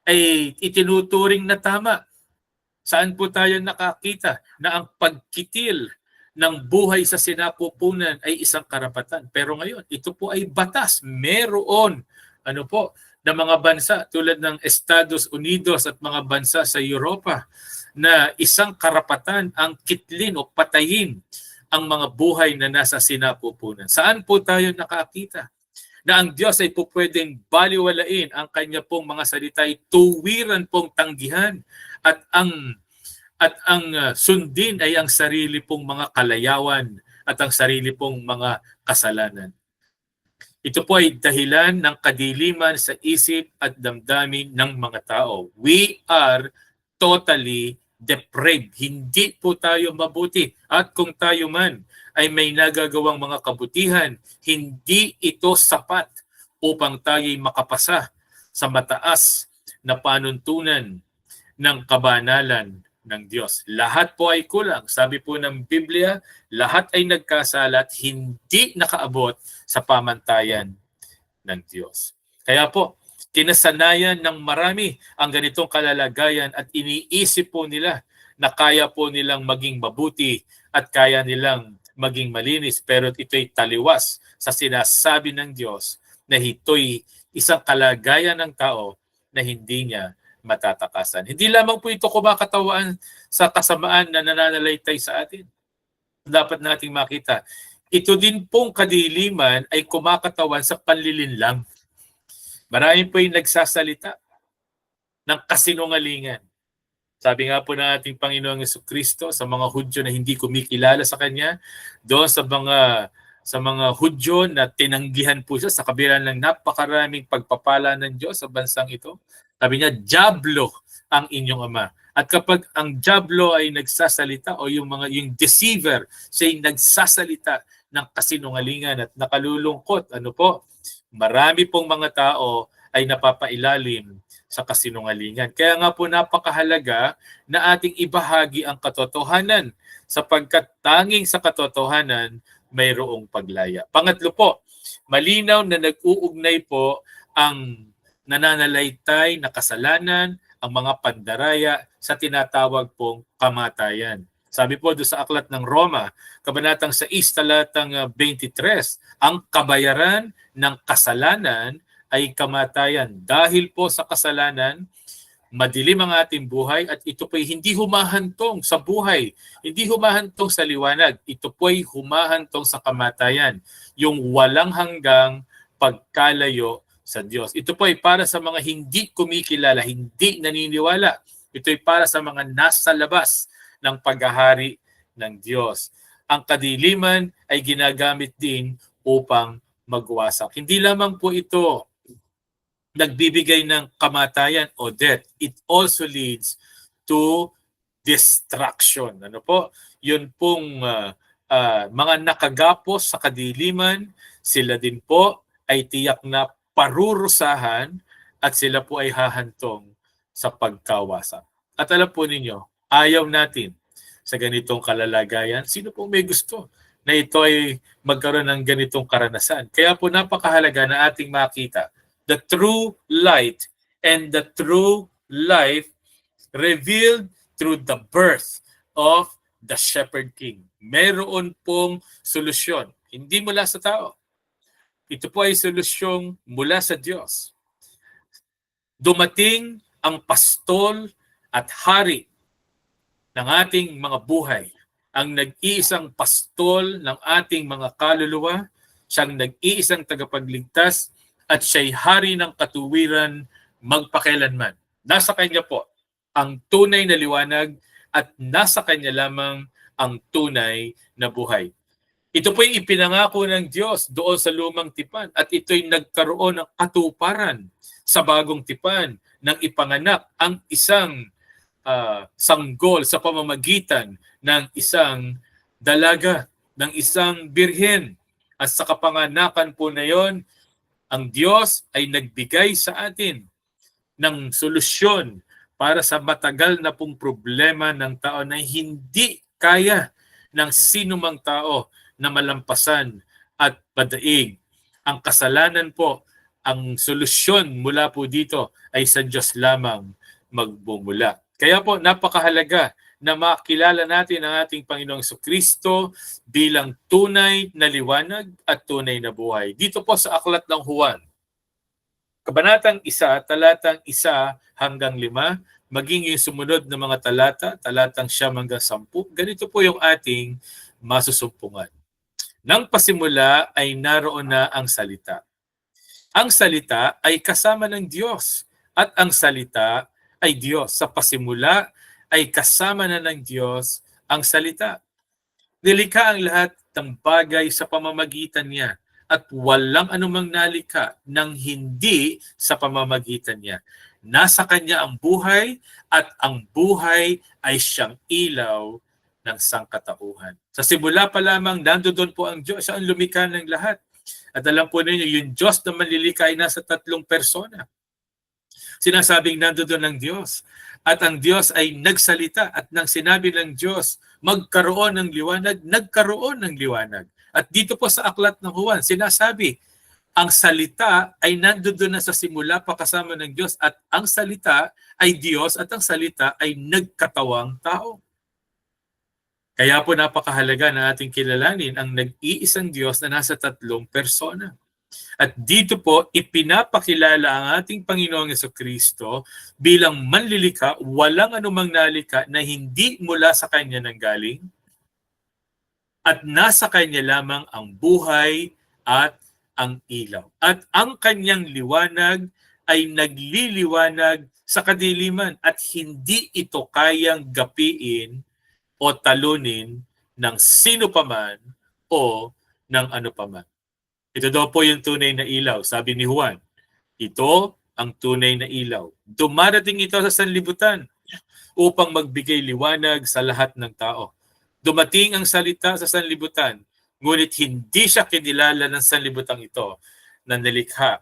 [SPEAKER 5] ay itinuturing na tama. Saan po tayo nakakita na ang pagkitil ng buhay sa sinapupunan ay isang karapatan. Pero ngayon, ito po ay batas. Meron ano po, na mga bansa tulad ng Estados Unidos at mga bansa sa Europa na isang karapatan ang kitlin o patayin ang mga buhay na nasa sinapupunan. Saan po tayo nakakita na ang Diyos ay po pwedeng baliwalain ang kanya pong mga salita ay tuwiran pong tanggihan at ang sundin ay ang sarili pong mga kalayawan at ang sarili pong mga kasalanan. Ito po ay dahilan ng kadiliman sa isip at damdamin ng mga tao. We are totally depraved. Hindi po tayo mabuti. At kung tayo man ay may nagagawang mga kabutihan, hindi ito sapat upang tayo'y makapasa sa mataas na panuntunan ng kabanalan ng Diyos. Lahat po ay kulang. Sabi po ng Biblia, lahat ay nagkasala at hindi nakaabot sa pamantayan ng Diyos. Kaya po, kinasanayan ng marami ang ganitong kalalagayan at iniisip po nila na kaya po nilang maging mabuti at kaya nilang maging malinis. Pero ito'y taliwas sa sinasabi ng Diyos na ito'y isang kalagayan ng tao na hindi niya matatakasan. Hindi lamang po ito kumakatawaan sa kasamaan na nananalaytay sa atin. Dapat nating makita. Ito din pong kadiliman ay kumakatawan sa panlilinlang. Marami po yung nagsasalita ng kasinungalingan. Sabi nga po ng ating Panginoong Jesucristo sa mga Hudyo na hindi kumikilala sa Kanya, doon sa mga Hudyo na tinanggihan po siya sa kabila ng napakaraming pagpapala ng Diyos sa bansang ito. Sabi niya, Diablo ang inyong ama. At kapag ang Diablo ay nagsasalita o yung deceiver, siya ay nagsasalita ng kasinungalingan at nakalulungkot, ano po, marami pong mga tao ay napapailalim sa kasinungalingan. Kaya nga po napakahalaga na ating ibahagi ang katotohanan sapagkat tanging sa katotohanan mayroong paglaya. Pangatlo po, malinaw na nag-uugnay po ang nananalaytay na kasalanan, ang mga pandaraya sa tinatawag pong kamatayan. Sabi po doon sa aklat ng Roma, kabanatang 6, talatang 23, ang kabayaran ng kasalanan ay kamatayan. Dahil po sa kasalanan, madilim ang ating buhay at ito po ay hindi humahantong sa buhay, hindi humahantong sa liwanag. Ito po ay humahantong sa kamatayan, yung walang hanggang pagkalayo sa Diyos. Ito po ay para sa mga hindi kumikilala, hindi naniniwala. Ito ay para sa mga nasa labas ng paghahari ng Diyos. Ang kadiliman ay ginagamit din upang magwasak. Hindi lamang po ito nagbibigay ng kamatayan o death. It also leads to destruction. Ano po? Yun pong mga nakagapos sa kadiliman, sila din po ay tiyak na parurusahan at sila po ay hahantong sa pagkawasak. At alam po ninyo, ayaw natin sa ganitong kalalagayan. Sino po may gusto na ito ay magkaroon ng ganitong karanasan? Kaya po napakahalaga na ating makita the true light and the true life revealed through the birth of the Shepherd King. Meron pong solusyon. Hindi mula sa tao. Ito po ay solusyong mula sa Diyos. Dumating ang pastol at hari ng ating mga buhay. Ang nag-iisang pastol ng ating mga kaluluwa, siyang nag-iisang tagapagligtas at siya'y hari ng katuwiran magpakailanman. Nasa kanya po ang tunay na liwanag at nasa kanya lamang ang tunay na buhay. Ito po'y ipinangako ng Diyos doon sa lumang tipan at ito'y nagkaroon ng katuparan sa bagong tipan nang ipanganak ang isang sanggol sa pamamagitan ng isang dalaga, ng isang birhen. At sa kapanganakan po na yon, ang Diyos ay nagbigay sa atin ng solusyon para sa matagal na pong problema ng tao na hindi kaya ng sinumang tao na malampasan at padaig. Ang kasalanan po, ang solusyon mula po dito ay sa Diyos lamang magbumula. Kaya po napakahalaga na makilala natin ang ating Panginoong Kristo bilang tunay na liwanag at tunay na buhay. Dito po sa Aklat ng Juan, Kabanatang 1, talatang 1 hanggang 5, maging yung sumunod na mga talatang 9 hanggang 10, ganito po yung ating masusumpungan. Nang pasimula ay naroon na ang salita. Ang salita ay kasama ng Diyos at ang salita ay Diyos. Sa pasimula ay kasama na ng Diyos ang salita. Nilikha ang lahat ng bagay sa pamamagitan niya at walang anumang nalikha nang hindi sa pamamagitan niya. Nasa kanya ang buhay at ang buhay ay siyang ilaw ng sangkatauhan. Sa simula pa lamang, nandoon po ang Diyos. Siya ang lumikha ng lahat. At alam po ninyo, yung Diyos na manlilikha ay nasa 3 persona. Sinasabing nandoon ang Diyos. At ang Diyos ay nagsalita at nang sinabi ng Diyos, magkaroon ng liwanag, nagkaroon ng liwanag. At dito po sa Aklat ng Juan, sinasabi, ang salita ay nandoon na sa simula pa kasama ng Diyos at ang salita ay Diyos at ang salita ay nagkatawang tao. Kaya po napakahalaga na ating kilalanin ang nag-iisang Diyos na nasa 3 persona. At dito po ipinapakilala ang ating Panginoong Jesucristo bilang manlilikha, walang anumang nalikha na hindi mula sa Kanya nanggaling at nasa Kanya lamang ang buhay at ang ilaw. At ang Kanyang liwanag ay nagliliwanag sa kadiliman at hindi ito kayang gapiin o talunin ng sino paman o ng ano paman. Ito daw po yung tunay na ilaw, sabi ni Juan. Ito ang tunay na ilaw. Dumarating ito sa sanlibutan upang magbigay liwanag sa lahat ng tao. Dumating ang salita sa sanlibutan, ngunit hindi siya kinilala ng sanlibutang ito na nilikha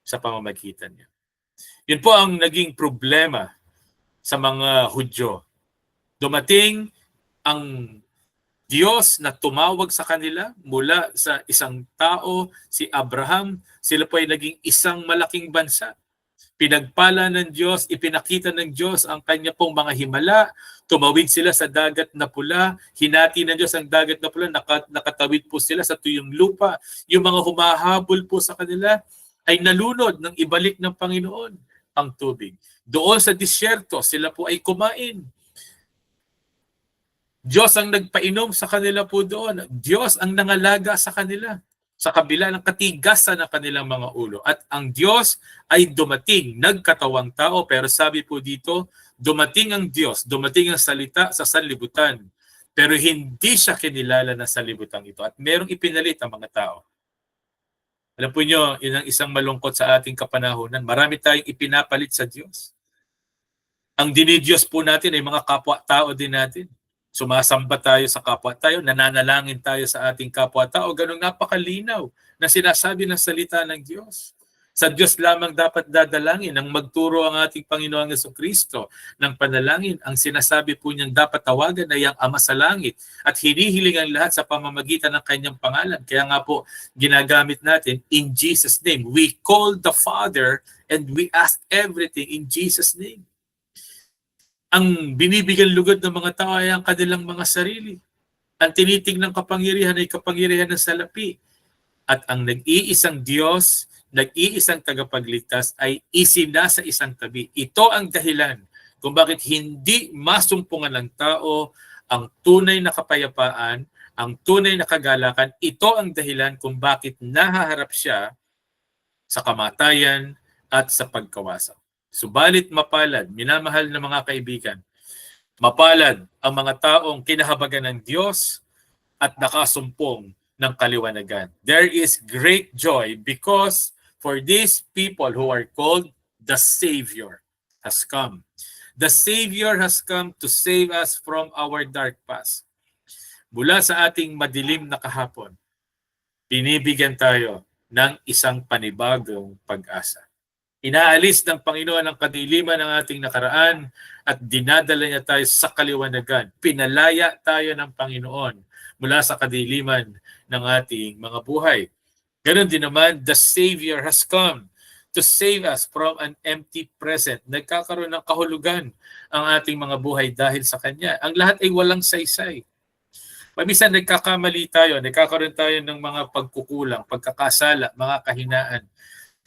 [SPEAKER 5] sa pamamagitan niya. Yun po ang naging problema sa mga Hudyo. Dumating ang Diyos na tumawag sa kanila mula sa isang tao, si Abraham. Sila po ay naging isang malaking bansa. Pinagpala ng Diyos, ipinakita ng Diyos ang kanya pong mga himala. Tumawid sila sa dagat na pula. Hinati ng Diyos ang dagat na pula. Nakatawid po sila sa tuyong lupa. Yung mga humahabol po sa kanila ay nalunod ng ibalik ng Panginoon ang tubig. Doon sa disyerto, sila po ay kumain. Diyos ang nagpainom sa kanila po doon. Diyos ang nangalaga sa kanila sa kabila ng katigasan ng kanilang mga ulo. At ang Diyos ay dumating, nagkatawang tao. Pero sabi po dito, dumating ang Diyos, dumating ang salita sa sanlibutan. Pero hindi siya kinilala na sanlibutan ito. At merong ipinalit ang mga tao. Alam po nyo, yun ang isang malungkot sa ating kapanahonan. Marami tayong ipinapalit sa Diyos. Ang dinidiyos po natin ay mga kapwa-tao din natin. Sumasamba tayo sa kapwa-tao, nananalangin tayo sa ating kapwa-tao. Ganong napakalinaw na sinasabi ng salita ng Diyos. Sa Diyos lamang dapat dadalangin. Ang magturo ang ating Panginoong Jesucristo ng panalangin. Ang sinasabi po niyang dapat tawagan ay ang Ama sa Langit. At hinihiling ang lahat sa pamamagitan ng kanyang pangalan. Kaya nga po, ginagamit natin in Jesus' name. We call the Father and we ask everything in Jesus' name. Ang binibigyan lugod ng mga tao ay ang kanilang mga sarili. Ang tinitig ng kapangyarihan ay kapangyarihan ng salapi. At ang nag-iisang Diyos, nag-iisang tagapagligtas ay isinasa isang tabi. Ito ang dahilan kung bakit hindi masumpungan ng tao ang tunay na kapayapaan, ang tunay na kagalakan. Ito ang dahilan kung bakit nahaharap siya sa kamatayan at sa pagkawasak. Subalit mapalad, minamahal na mga kaibigan, mapalad ang mga taong kinahabagan ng Diyos at nakasumpong ng kaliwanagan. There is great joy because for these people who are called, the Savior has come. The Savior has come to save us from our dark past. Mula sa ating madilim na kahapon, binibigyan tayo ng isang panibagong pag-asa. Inaalis ng Panginoon ang kadiliman ng ating nakaraan at dinadala niya tayo sa kaliwanagan. Pinalaya tayo ng Panginoon mula sa kadiliman ng ating mga buhay. Ganon din naman, the Savior has come to save us from an empty present. Nagkakaroon ng kahulugan ang ating mga buhay dahil sa Kanya. Ang lahat ay walang saysay. Paminsan nagkakamali tayo, nagkakaroon tayo ng mga pagkukulang, pagkakasala, mga kahinaan.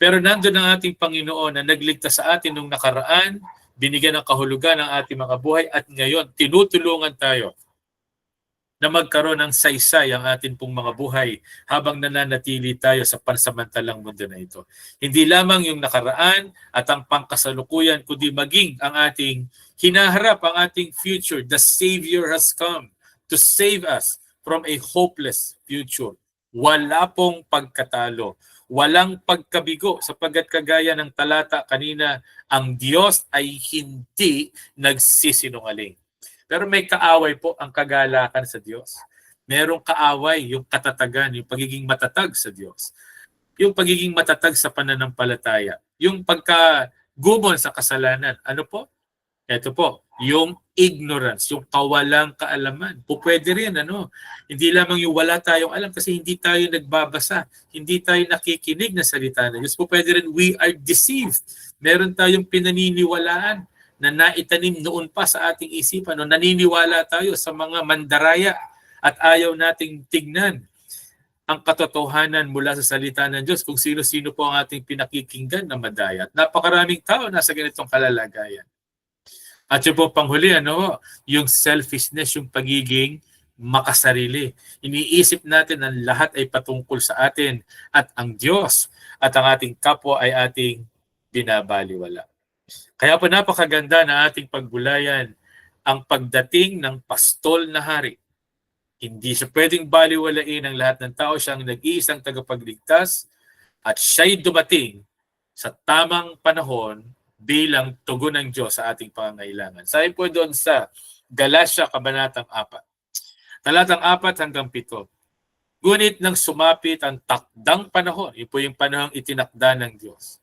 [SPEAKER 5] Pero nandun ang ating Panginoon na nagligtas sa atin nung nakaraan, binigyan ng kahulugan ang ating mga buhay at ngayon tinutulungan tayo na magkaroon ng saysay ang atin pong mga buhay habang nananatili tayo sa pansamantalang mundo na ito. Hindi lamang yung nakaraan at ang pangkasalukuyan, kundi maging ang ating hinaharap, ang ating future. The Savior has come to save us from a hopeless future. Wala pong pagkatalo. Walang pagkabigo sapagkat kagaya ng talata kanina, ang Diyos ay hindi nagsisinungaling. Pero may kaaway po ang kagalakan sa Diyos. Merong kaaway, yung katatagan, yung pagiging matatag sa Diyos. Yung pagiging matatag sa pananampalataya. Yung pagkagumon sa kasalanan. Ano po? Ito po, yung ignorance, yung kawalang kaalaman. Pwede rin, hindi lamang yung wala tayong alam kasi hindi tayo nagbabasa, hindi tayo nakikinig na salita ng Diyos. Pwede rin, we are deceived. Meron tayong pinaniniwalaan na naitanim noon pa sa ating isipan. Naniniwala tayo sa mga mandaraya at ayaw nating tignan ang katotohanan mula sa salita ng Diyos kung sino-sino po ang ating pinakikinggan na madaya. At napakaraming tao nasa ganitong kalalagayan. At yun po panghuli, yung selfishness, yung pagiging makasarili. Iniisip natin ang lahat ay patungkol sa atin at ang Diyos at ang ating kapwa ay ating binabaliwala. Kaya po napakaganda na ating pagbulayan ang pagdating ng pastol na hari. Hindi siya pwedeng baliwalain ng lahat ng tao. Siya ang nag-iisang tagapagligtas at siya'y dumating sa tamang panahon bilang tugon ng Diyos sa ating pangangailangan. Sabi po doon sa Galatia, Kabanatang 4. Talatang 4 hanggang 7. Ngunit nang sumapit ang takdang panahon, ito po yung panahong itinakda ng Diyos.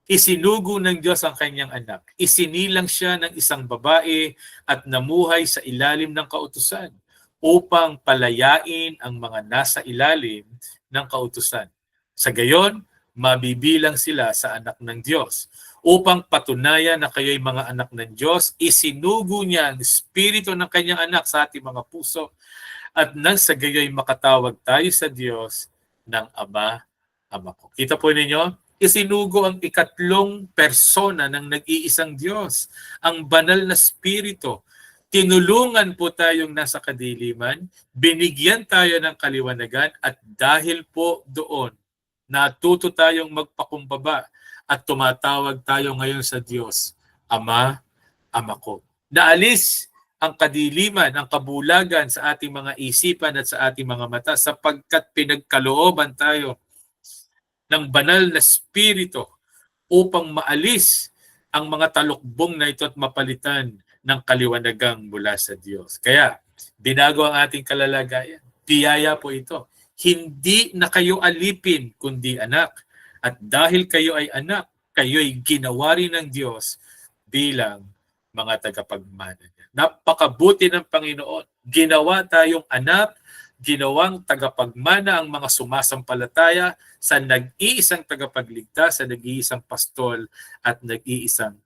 [SPEAKER 5] Isinugo ng Diyos ang kanyang anak. Isinilang siya ng isang babae at namuhay sa ilalim ng kautusan upang palayain ang mga nasa ilalim ng kautusan. Sa gayon, mabibilang sila sa anak ng Diyos. Upang patunayan na kayo'y mga anak ng Diyos, isinugo niya ang espiritu ng kanyang anak sa ating mga puso at nang sa gayo'y makatawag tayo sa Diyos ng Ama, Ama ko. Kita po ninyo, isinugo ang ikatlong persona ng nag-iisang Diyos, ang banal na espiritu. Tinulungan po tayong nasa kadiliman, binigyan tayo ng kaliwanagan at dahil po doon, natuto tayong magpakumbaba at tumatawag tayo ngayon sa Diyos, Ama, Ama ko. Naalis ang kadiliman, ang kabulagan sa ating mga isipan at sa ating mga mata sapagkat pinagkalooban tayo ng banal na espiritu upang maalis ang mga talukbong na ito at mapalitan ng kaliwanagang mula sa Diyos. Kaya, binago ang ating kalalagayan. Biyaya po ito. Hindi na kayo alipin, kundi anak. At dahil kayo ay anak, kayo'y ginawa rin ng Diyos bilang mga tagapagmana niya. Napakabuti ng Panginoon. Ginawa tayong anak, ginawang tagapagmana ang mga sumasampalataya sa nag-iisang tagapagligtas, sa nag-iisang pastol at nag-iisang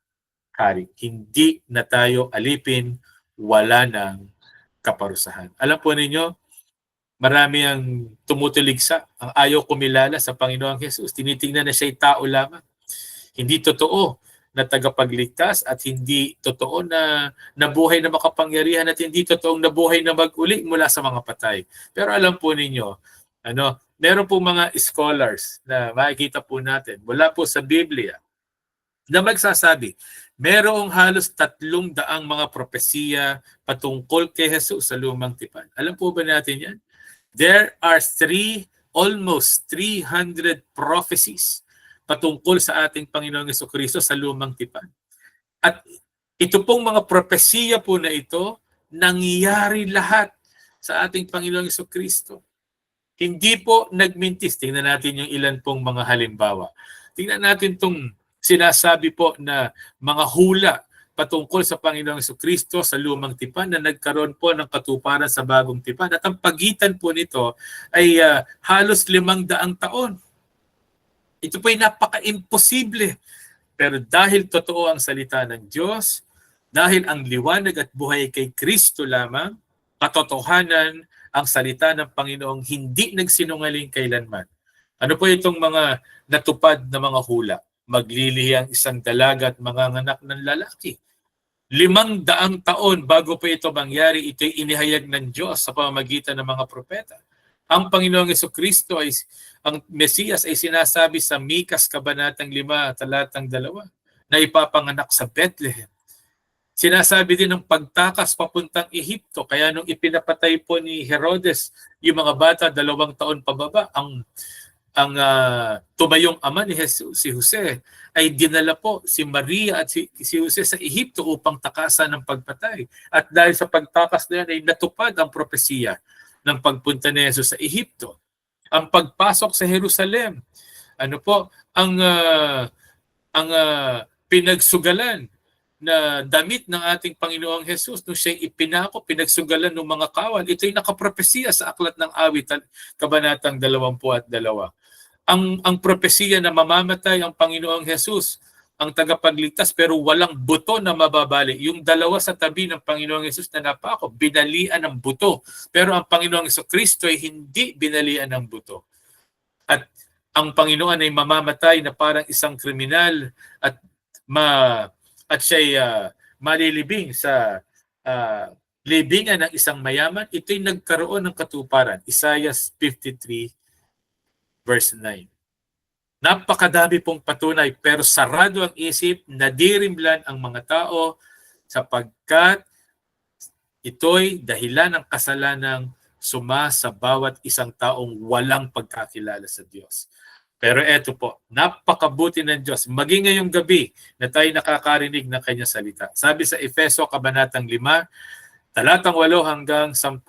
[SPEAKER 5] hari. Hindi na tayo alipin, wala ng kaparusahan. Alam po ninyo, marami ang tumutuligsa, ang ayaw kumilala sa Panginoong Jesus. Tinitingnan na siya'y tao lamang. Hindi totoo na tagapagligtas at hindi totoo na nabuhay na makapangyarihan at hindi totoong nabuhay na mag-uli mula sa mga patay. Pero alam po ninyo, meron po mga scholars na makikita po natin mula po sa Biblia na magsasabi, merong halos 300 mga propesiya patungkol kay Jesus sa Lumang Tipan. Alam po ba natin yan? There are almost 300 prophecies patungkol sa ating Panginoong Jesucristo sa Lumang Tipan. At ito pong mga propesiya po na ito, nangyayari lahat sa ating Panginoong Jesucristo. Hindi po nagmintis. Tingnan natin yung ilan pong mga halimbawa. Tingnan natin itong sinasabi po na mga hula patungkol sa Panginoong Jesucristo sa lumang tipan na nagkaroon po ng katuparan sa bagong tipan. At ang pagitan po nito ay halos 500 taon. Ito po ay napaka-imposible. Pero dahil totoo ang salita ng Diyos, dahil ang liwanag at buhay kay Kristo lamang, katotohanan ang salita ng Panginoong hindi nagsinungaling kailanman. Ano po itong mga natupad na mga hula? Maglilihi ang isang dalaga at manganganak ng lalaki. 500 taon bago po ito mangyari, ito'y inihayag ng Diyos sa pamamagitan ng mga propeta. Ang Panginoong Jesucristo ay ang Mesiyas ay sinasabi sa Mikas Kabanatang 5, talatang 2 na ipapanganak sa Bethlehem. Sinasabi din ng pagtakas papuntang Ehipto. Kaya nung ipinapatay po ni Herodes yung mga bata 2 taon pababa, ang tumayong ama ni Jesus, si Jose, ay dinala po si Maria at si Jose sa Ehipto upang takasan ng pagpatay. At dahil sa pagtakas na yan ay natupad ang propesiya ng pagpunta ni Jesus sa Ehipto. Ang pagpasok sa Jerusalem, ano po, ang pinagsugalan na damit ng ating Panginoong Jesus nung siya'y ipinako, pinagsugalan ng mga kawal. Ito'y nakapropesiya sa Aklat ng Awit, Kabanatang 22. Ang propesiya na mamamatay ang Panginoong Jesus, ang tagapagligtas, pero walang buto na mababali. Yung dalawa sa tabi ng Panginoong Jesus na napako, binalian ng buto. Pero ang Panginoong Jesucristo ay hindi binalian ng buto. At ang Panginoon ay mamamatay na parang isang kriminal at siya'y malilibing sa libingan ng isang mayaman. Ito'y nagkaroon ng katuparan. Isaiah 53 verse 9. Napakadami pong patunay pero sarado ang isip, nadirimlan ang mga tao sapagkat ito'y dahilan ng kasalanang sa bawat isang taong walang pagkakilala sa Diyos. Pero eto po, napakabuti ng Diyos. Maging ngayong gabi na tayo nakakarinig ng kanyang salita. Sabi sa Efeso Kabanatang 5, talatang 8 hanggang 10.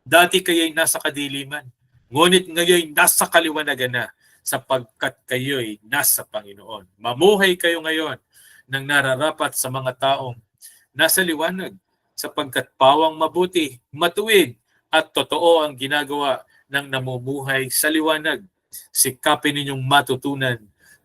[SPEAKER 5] Dati kayo'y nasa kadiliman, ngunit ngayon nasa kaliwanagan na, sapagkat kayo'y nasa Panginoon. Mamuhay kayo ngayon ng nararapat sa mga taong nasa liwanag, sapagkat pawang mabuti, matuwid, at totoo ang ginagawa ng namumuhay sa liwanag. Sikapin ninyong matutunan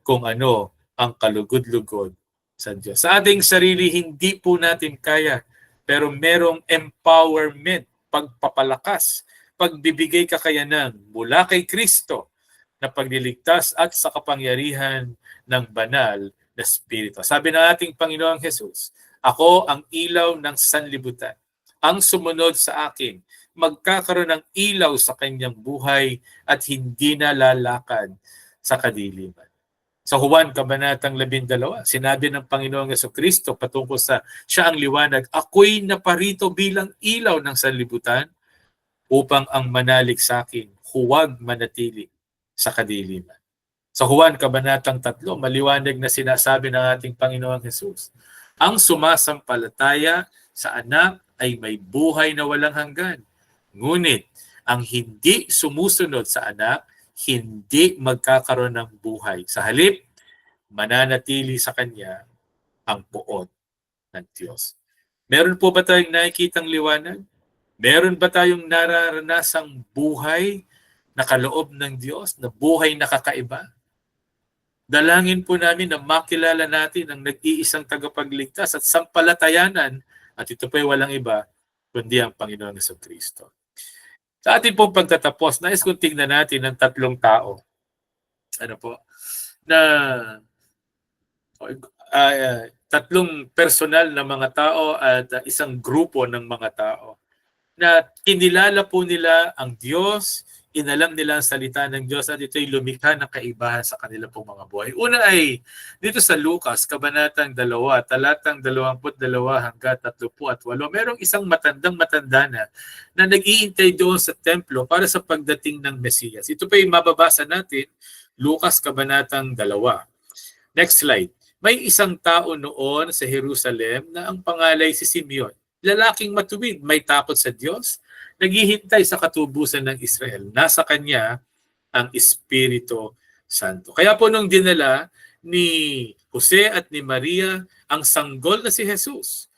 [SPEAKER 5] kung ano ang kalugod-lugod sa Diyos. Sa ating sarili, hindi po natin kaya, pero merong empowerment, pagpapalakas, pagbibigay kakayanan mula kay Kristo na pagliligtas at sa kapangyarihan ng banal na Espiritu. Sabi ng ating Panginoong Jesus, ako ang ilaw ng sanlibutan. Ang sumunod sa akin, magkakaroon ng ilaw sa kanyang buhay at hindi na lalakad sa kadiliman. Sa Juan Kabanatang 12, sinabi ng Panginoong Jesucristo patungkol sa siya ang liwanag, ako'y naparito bilang ilaw ng sanlibutan upang ang manalig sa akin, huwag manatili sa kadiliman. Sa Juan Kabanatang 3, maliwanag na sinasabi ng ating Panginoong Jesus, ang sumasampalataya sa anak ay may buhay na walang hanggan. Ngunit ang hindi sumusunod sa anak, hindi magkakaroon ng buhay. Sa halip, mananatili sa kanya ang puot ng Diyos. Meron po ba tayong nakikitang liwanag? Meron ba tayong nararanasang buhay na kaloob ng Diyos, na buhay na kakaiba? Dalangin po namin na makilala natin ang nag-iisang tagapagligtas at sampalatayanan, at ito po'y walang iba kundi ang Panginoon Jesucristo. Sa ating pong pagtatapos, nais kong tingnan natin ang 3 tao. Ano po? Na 3 personal na mga tao at isang grupo ng mga tao na kinilala po nila ang Diyos, inalam nila ang salita ng Diyos at ito'y lumikha ng kaibahan sa kanila pong mga buhay. Una ay dito sa Lucas, Kabanatang 2, talatang 22 hanggang 38. Merong isang matanda na nag-iintay doon sa templo para sa pagdating ng Mesiyas. Ito pa yung mababasa natin, Lucas Kabanatang 2. Next slide. May isang tao noon sa Jerusalem na ang pangalay si Simeon. Lalaking matuwid, may takot sa Diyos, naghihintay sa katubusan ng Israel. Nasa kanya ang Espiritu Santo. Kaya po nung dinala ni Jose at ni Maria ang sanggol na si Jesus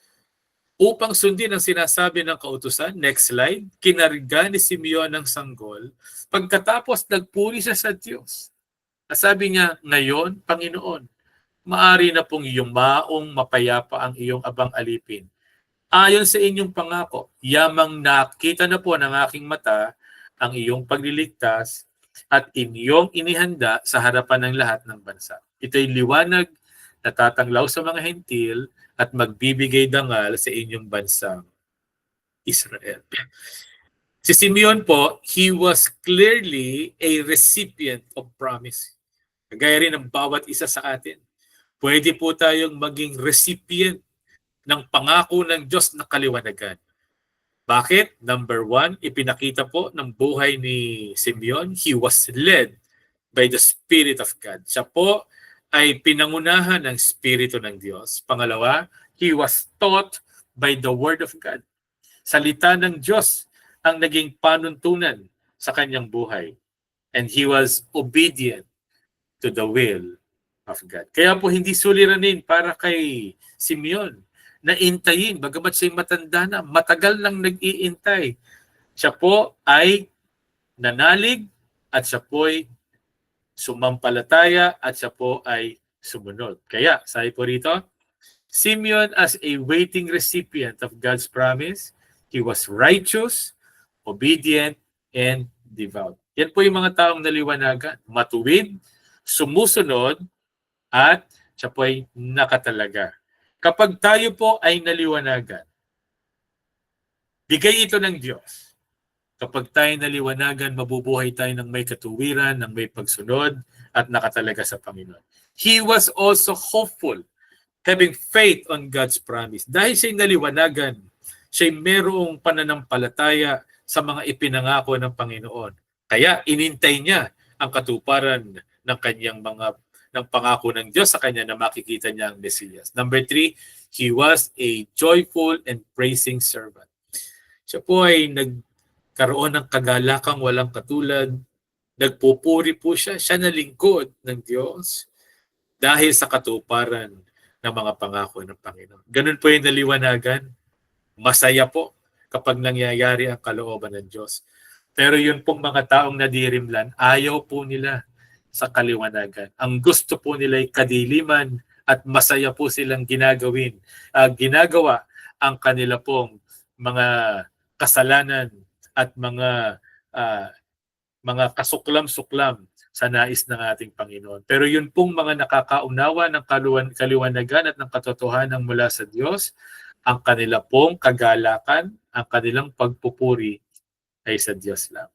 [SPEAKER 5] upang sundin ang sinasabi ng kautusan, next slide, kinarga ni Simeon ang sanggol. Pagkatapos nagpuri siya sa Diyos. Sabi niya, ngayon, Panginoon, maari na pong iyong maong mapayapa ang iyong abang alipin. Ayon sa inyong pangako, yamang nakita na po ng aking mata ang iyong pagliligtas at inyong inihanda sa harapan ng lahat ng bansa. Ito'y liwanag na tatanglaw sa mga hentil at magbibigay dangal sa inyong bansang Israel. Si Simeon po, he was clearly a recipient of promise. Kagaya rin ng bawat isa sa atin. Pwede po tayong maging recipient ng pangako ng Diyos na kaliwanagan. Bakit? Number one, ipinakita po ng buhay ni Simeon, he was led by the Spirit of God. Siya po ay pinangunahan ng Espiritu ng Diyos. Pangalawa, he was taught by the Word of God. Salita ng Diyos ang naging panuntunan sa kanyang buhay. And he was obedient to the will of God. Kaya po hindi suliranin para kay Simeon na intayin, bagamat siya'y matanda na, matagal nang nag-iintay. Siya po ay nanalig at siya po ay sumampalataya at siya po ay sumunod. Kaya, sabi po rito, Simeon as a waiting recipient of God's promise, he was righteous, obedient, and devout. Yan po yung mga taong naliwanagan, matuwid, sumusunod, at siya po ay nakatalaga. Kapag tayo po ay naliwanagan, bigay ito ng Diyos. Kapag tayo naliwanagan, mabubuhay tayo ng may katuwiran, ng may pagsunod, at nakatalaga sa Panginoon. He was also hopeful, having faith on God's promise. Dahil siya'y naliwanagan, siya'y merong pananampalataya sa mga ipinangako ng Panginoon. Kaya inintay niya ang katuparan ng kanyang ng pangako ng Diyos sa kanya na makikita niya ang Mesiyas. Number 3, he was a joyful and praising servant. Siya po ay nagkaroon ng kagalakang walang katulad. Nagpupuri po siya. Siya na lingkod ng Diyos dahil sa katuparan ng mga pangako ng Panginoon. Ganun po yung naliwanagan. Masaya po kapag nangyayari ang kalooban ng Diyos. Pero yun pong mga taong nadirimlan, ayaw po nila sa kaliwanagan. Ang gusto po nila ay kadiliman at masaya po silang ginagawa ang kanila pong mga kasalanan at mga kasuklam-suklam sa nais ng ating Panginoon. Pero yun pong mga nakakaunawa ng kaliwanagan at ng katotohanan mula sa Diyos, ang kanila pong kagalakan, ang kanilang pagpupuri ay sa Diyos lang.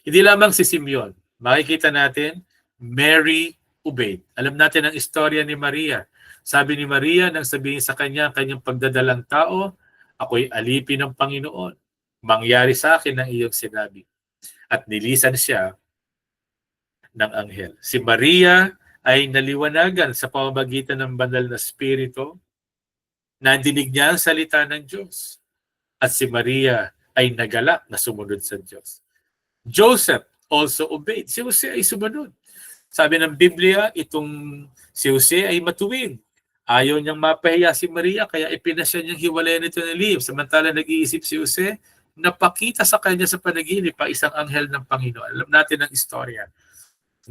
[SPEAKER 5] Hindi lamang si Simeon. Makikita natin, Mary obeyed. Alam natin ang istorya ni Maria. Sabi ni Maria nang sabihin sa kanya, kanyang pagdadalang tao, ako'y alipin ng Panginoon. Mangyari sa akin ang iyong sinabi. At nilisan siya ng anghel. Si Maria ay naliwanagan sa pamamagitan ng banal na spirito. Nandinig niya ang salita ng Diyos. At si Maria ay nagalak na sumunod sa Diyos. Joseph also obeyed. Si Jose ay sumunod. Sabi ng Biblia, itong si Jose ay matuwid. Ayaw niyang mapahiya si Maria, kaya ipinasya niyang hiwalayan ito ng lihim. Samantala nag-iisip si Jose, napakita sa kanya sa panaginip ang isang anghel ng Panginoon. Alam natin ang istorya.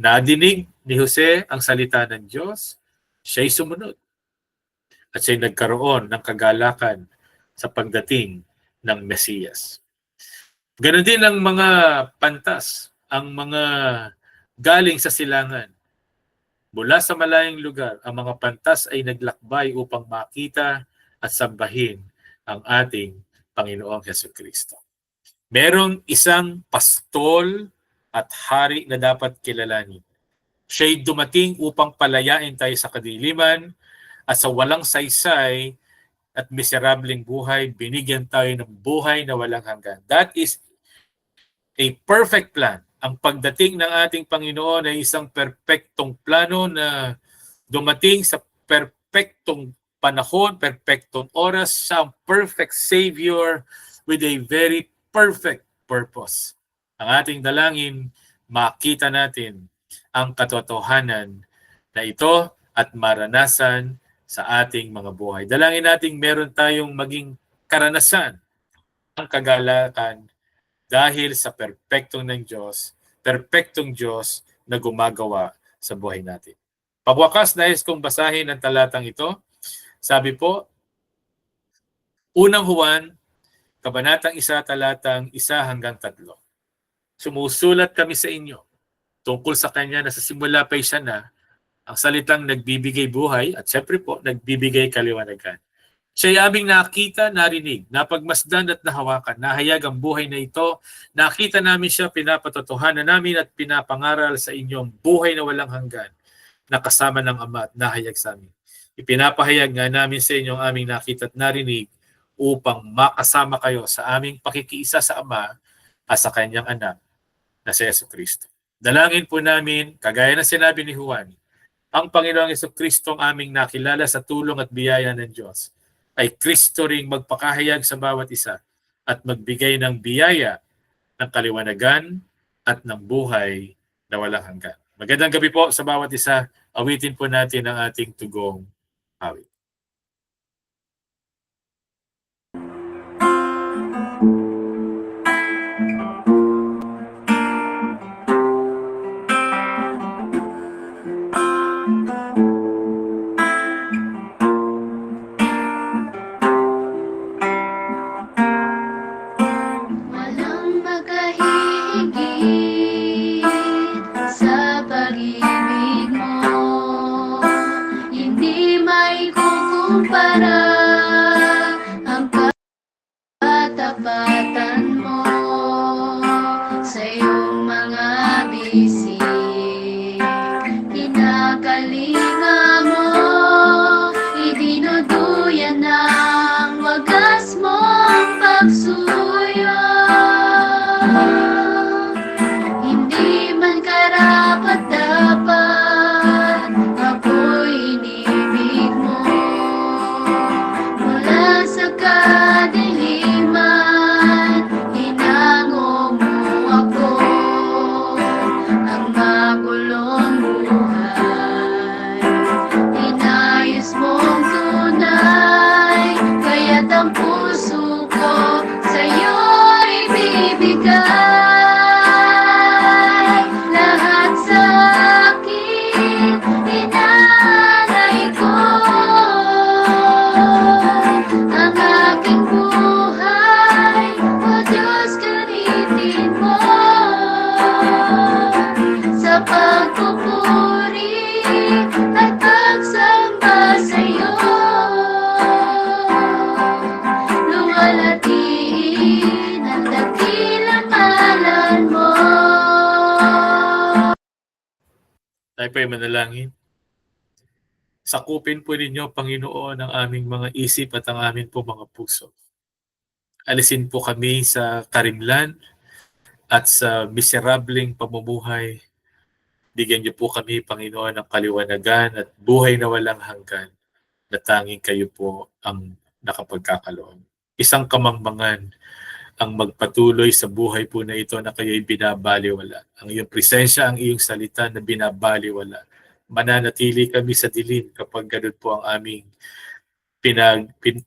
[SPEAKER 5] Nadinig ni Jose ang salita ng Diyos, siya'y sumunod. At siya'y nagkaroon ng kagalakan sa pagdating ng Mesiyas. Ganon din ang mga pantas, ang mga galing sa silangan. Mula sa malayong lugar, ang mga pantas ay naglakbay upang makita at sambahin ang ating Panginoong Hesukristo. Merong isang pastol at hari na dapat kilalanin. Siya'y dumating upang palayain tayo sa kadiliman at sa walang saysay at miserableng buhay, binigyan tayo ng buhay na walang hanggan. That is a perfect plan. Ang pagdating ng ating Panginoon ay isang perpektong plano na dumating sa perpektong panahon, perpektong oras, siya ang perfect Savior with a very perfect purpose. Ang ating dalangin, makita natin ang katotohanan na ito at maranasan sa ating mga buhay. Dalangin nating meron tayong maging karanasan ang kagalakan dahil sa perpektong Diyos na gumagawa sa buhay natin. Pagwakas, nais kong basahin ang talatang ito. Sabi po, Unang Juan, Kabanatang 1, talatang 1 hanggang 3. Sumusulat kami sa inyo tungkol sa Kanya na sa simula pa'y siya na ang salitang nagbibigay buhay at siyempre po nagbibigay kaliwanagan. Siya'y aming nakita, narinig, napagmasdan at nahawakan, nahayag ang buhay na ito. Nakita namin siya, pinapatotohanan namin at pinapangaral sa inyong buhay na walang hanggan, na kasama ng Ama at nahayag sa amin. Ipinapahayag nga namin sa inyo ang aming nakita at narinig upang makasama kayo sa aming pakikiisa sa Ama at sa Kanyang Anak na si Jesucristo. Dalangin po namin, kagaya ng sinabi ni Juan, ang Panginoong Jesucristo ang aming nakilala sa tulong at biyaya ng Diyos ay Kristo ring magpakahayag sa bawat isa at magbigay ng biyaya ng kaliwanagan at ng buhay na walang hanggan. Magandang gabi po sa bawat isa. Awitin po natin ang ating tugong awit.
[SPEAKER 6] Walang makahihigit sa pag-ibig mo, hindi maikukumpara ang katapatan mo sa iyong mga bisig. Kinakalinga mo, idinuduyan ng wagas mong pagsuyo. Hindi man karapat-dapat, ako'y inibig mo. Mula sa kadiliman, hinango mo ako. Ang magulong buhay, inayos mong tunay, kaya't ang puso ko sa'yo'y bibigay. Lahat sa akin, inalay ko. Ang aking buhay, o Diyos, gamitin mo sa pagpupuri at pagsamba sa'yo. Luwalhatiin ang dakilang ngalan mo.
[SPEAKER 5] Tayo po'y manalangin. Sakupin po ninyo, Panginoon, ang aming mga isip at ang aming po mga puso. Alisin po kami sa karimlan at sa miserableng pamumuhay. Bigyan niyo po kami, Panginoon, ng kaliwanagan at buhay na walang hanggan na tanging kayo po ang nakapagkakaloob. Isang kamangmangan ang magpatuloy sa buhay po na ito na kayo'y binabaliwala. Ang iyong presensya, ang iyong salita na binabaliwala. Mananatili kami sa dilim kapag ganun po ang aming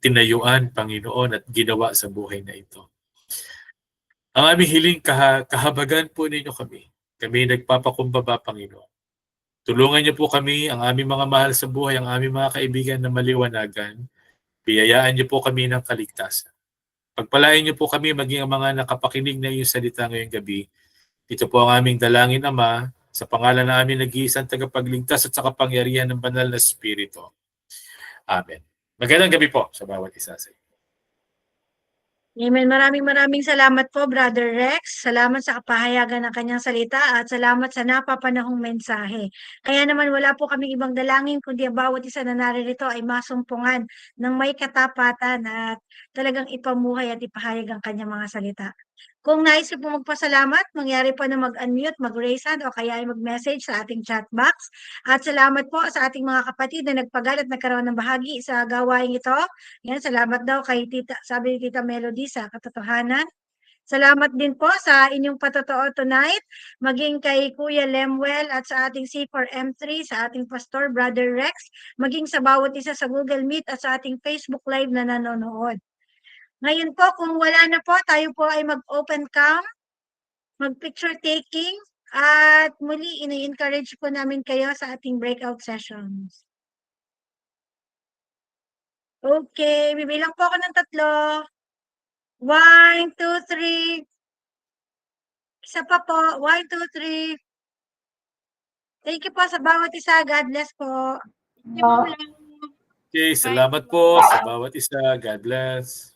[SPEAKER 5] tinayuan, Panginoon, at ginawa sa buhay na ito. Ang aming hiling, kahabagan po ninyo kami. Kami nagpapakumbaba, Panginoon. Tulungan niyo po kami, ang aming mga mahal sa buhay, ang aming mga kaibigan na maliwanagan. Biyayaan niyo po kami ng kaligtasan. Pagpalain niyo po kami maging ang mga nakapakinig na iyong salita ngayong gabi. Ito po ang aming dalangin, Ama, sa pangalan na aming nag-iisang tagapagligtas at sa kapangyarihan ng banal na Espiritu. Amen. Magandang gabi po sa bawat isa sa inyo.
[SPEAKER 2] Amen. Maraming salamat po, Brother Rex. Salamat sa kapahayagan ng kanyang salita at salamat sa napapanahong mensahe. Kaya naman wala po kaming ibang dalangin kundi ang bawat isa na naririto ay masumpungan ng may katapatan at talagang ipamuhay at ipahayag ang kanyang mga salita. Kung nais niyo po magpasalamat, mangyari po na mag-unmute, mag-raise hand o kaya ay mag-message sa ating chat box. At salamat po sa ating mga kapatid na nagpagal at nagkaroon ng bahagi sa gawain ito. Yan, salamat daw kay Tita, sabi ni Tita Melody sa katotohanan. Salamat din po sa inyong patotoo tonight, maging kay Kuya Lemuel at sa ating C4M3, sa ating Pastor Brother Rex, maging sa bawat isa sa Google Meet at sa ating Facebook Live na nanonood. Ngayon po, kung wala na po, tayo po ay mag-open cam, mag-picture taking, at muli ini-encourage po namin kayo sa ating breakout sessions. Okay, bibilang po ako ng 3. 1, 2, 3. Isa pa po. 1, 2, 3. Thank you po sa bawat isa. God bless po.
[SPEAKER 5] Okay, salamat po sa bawat isa. God bless.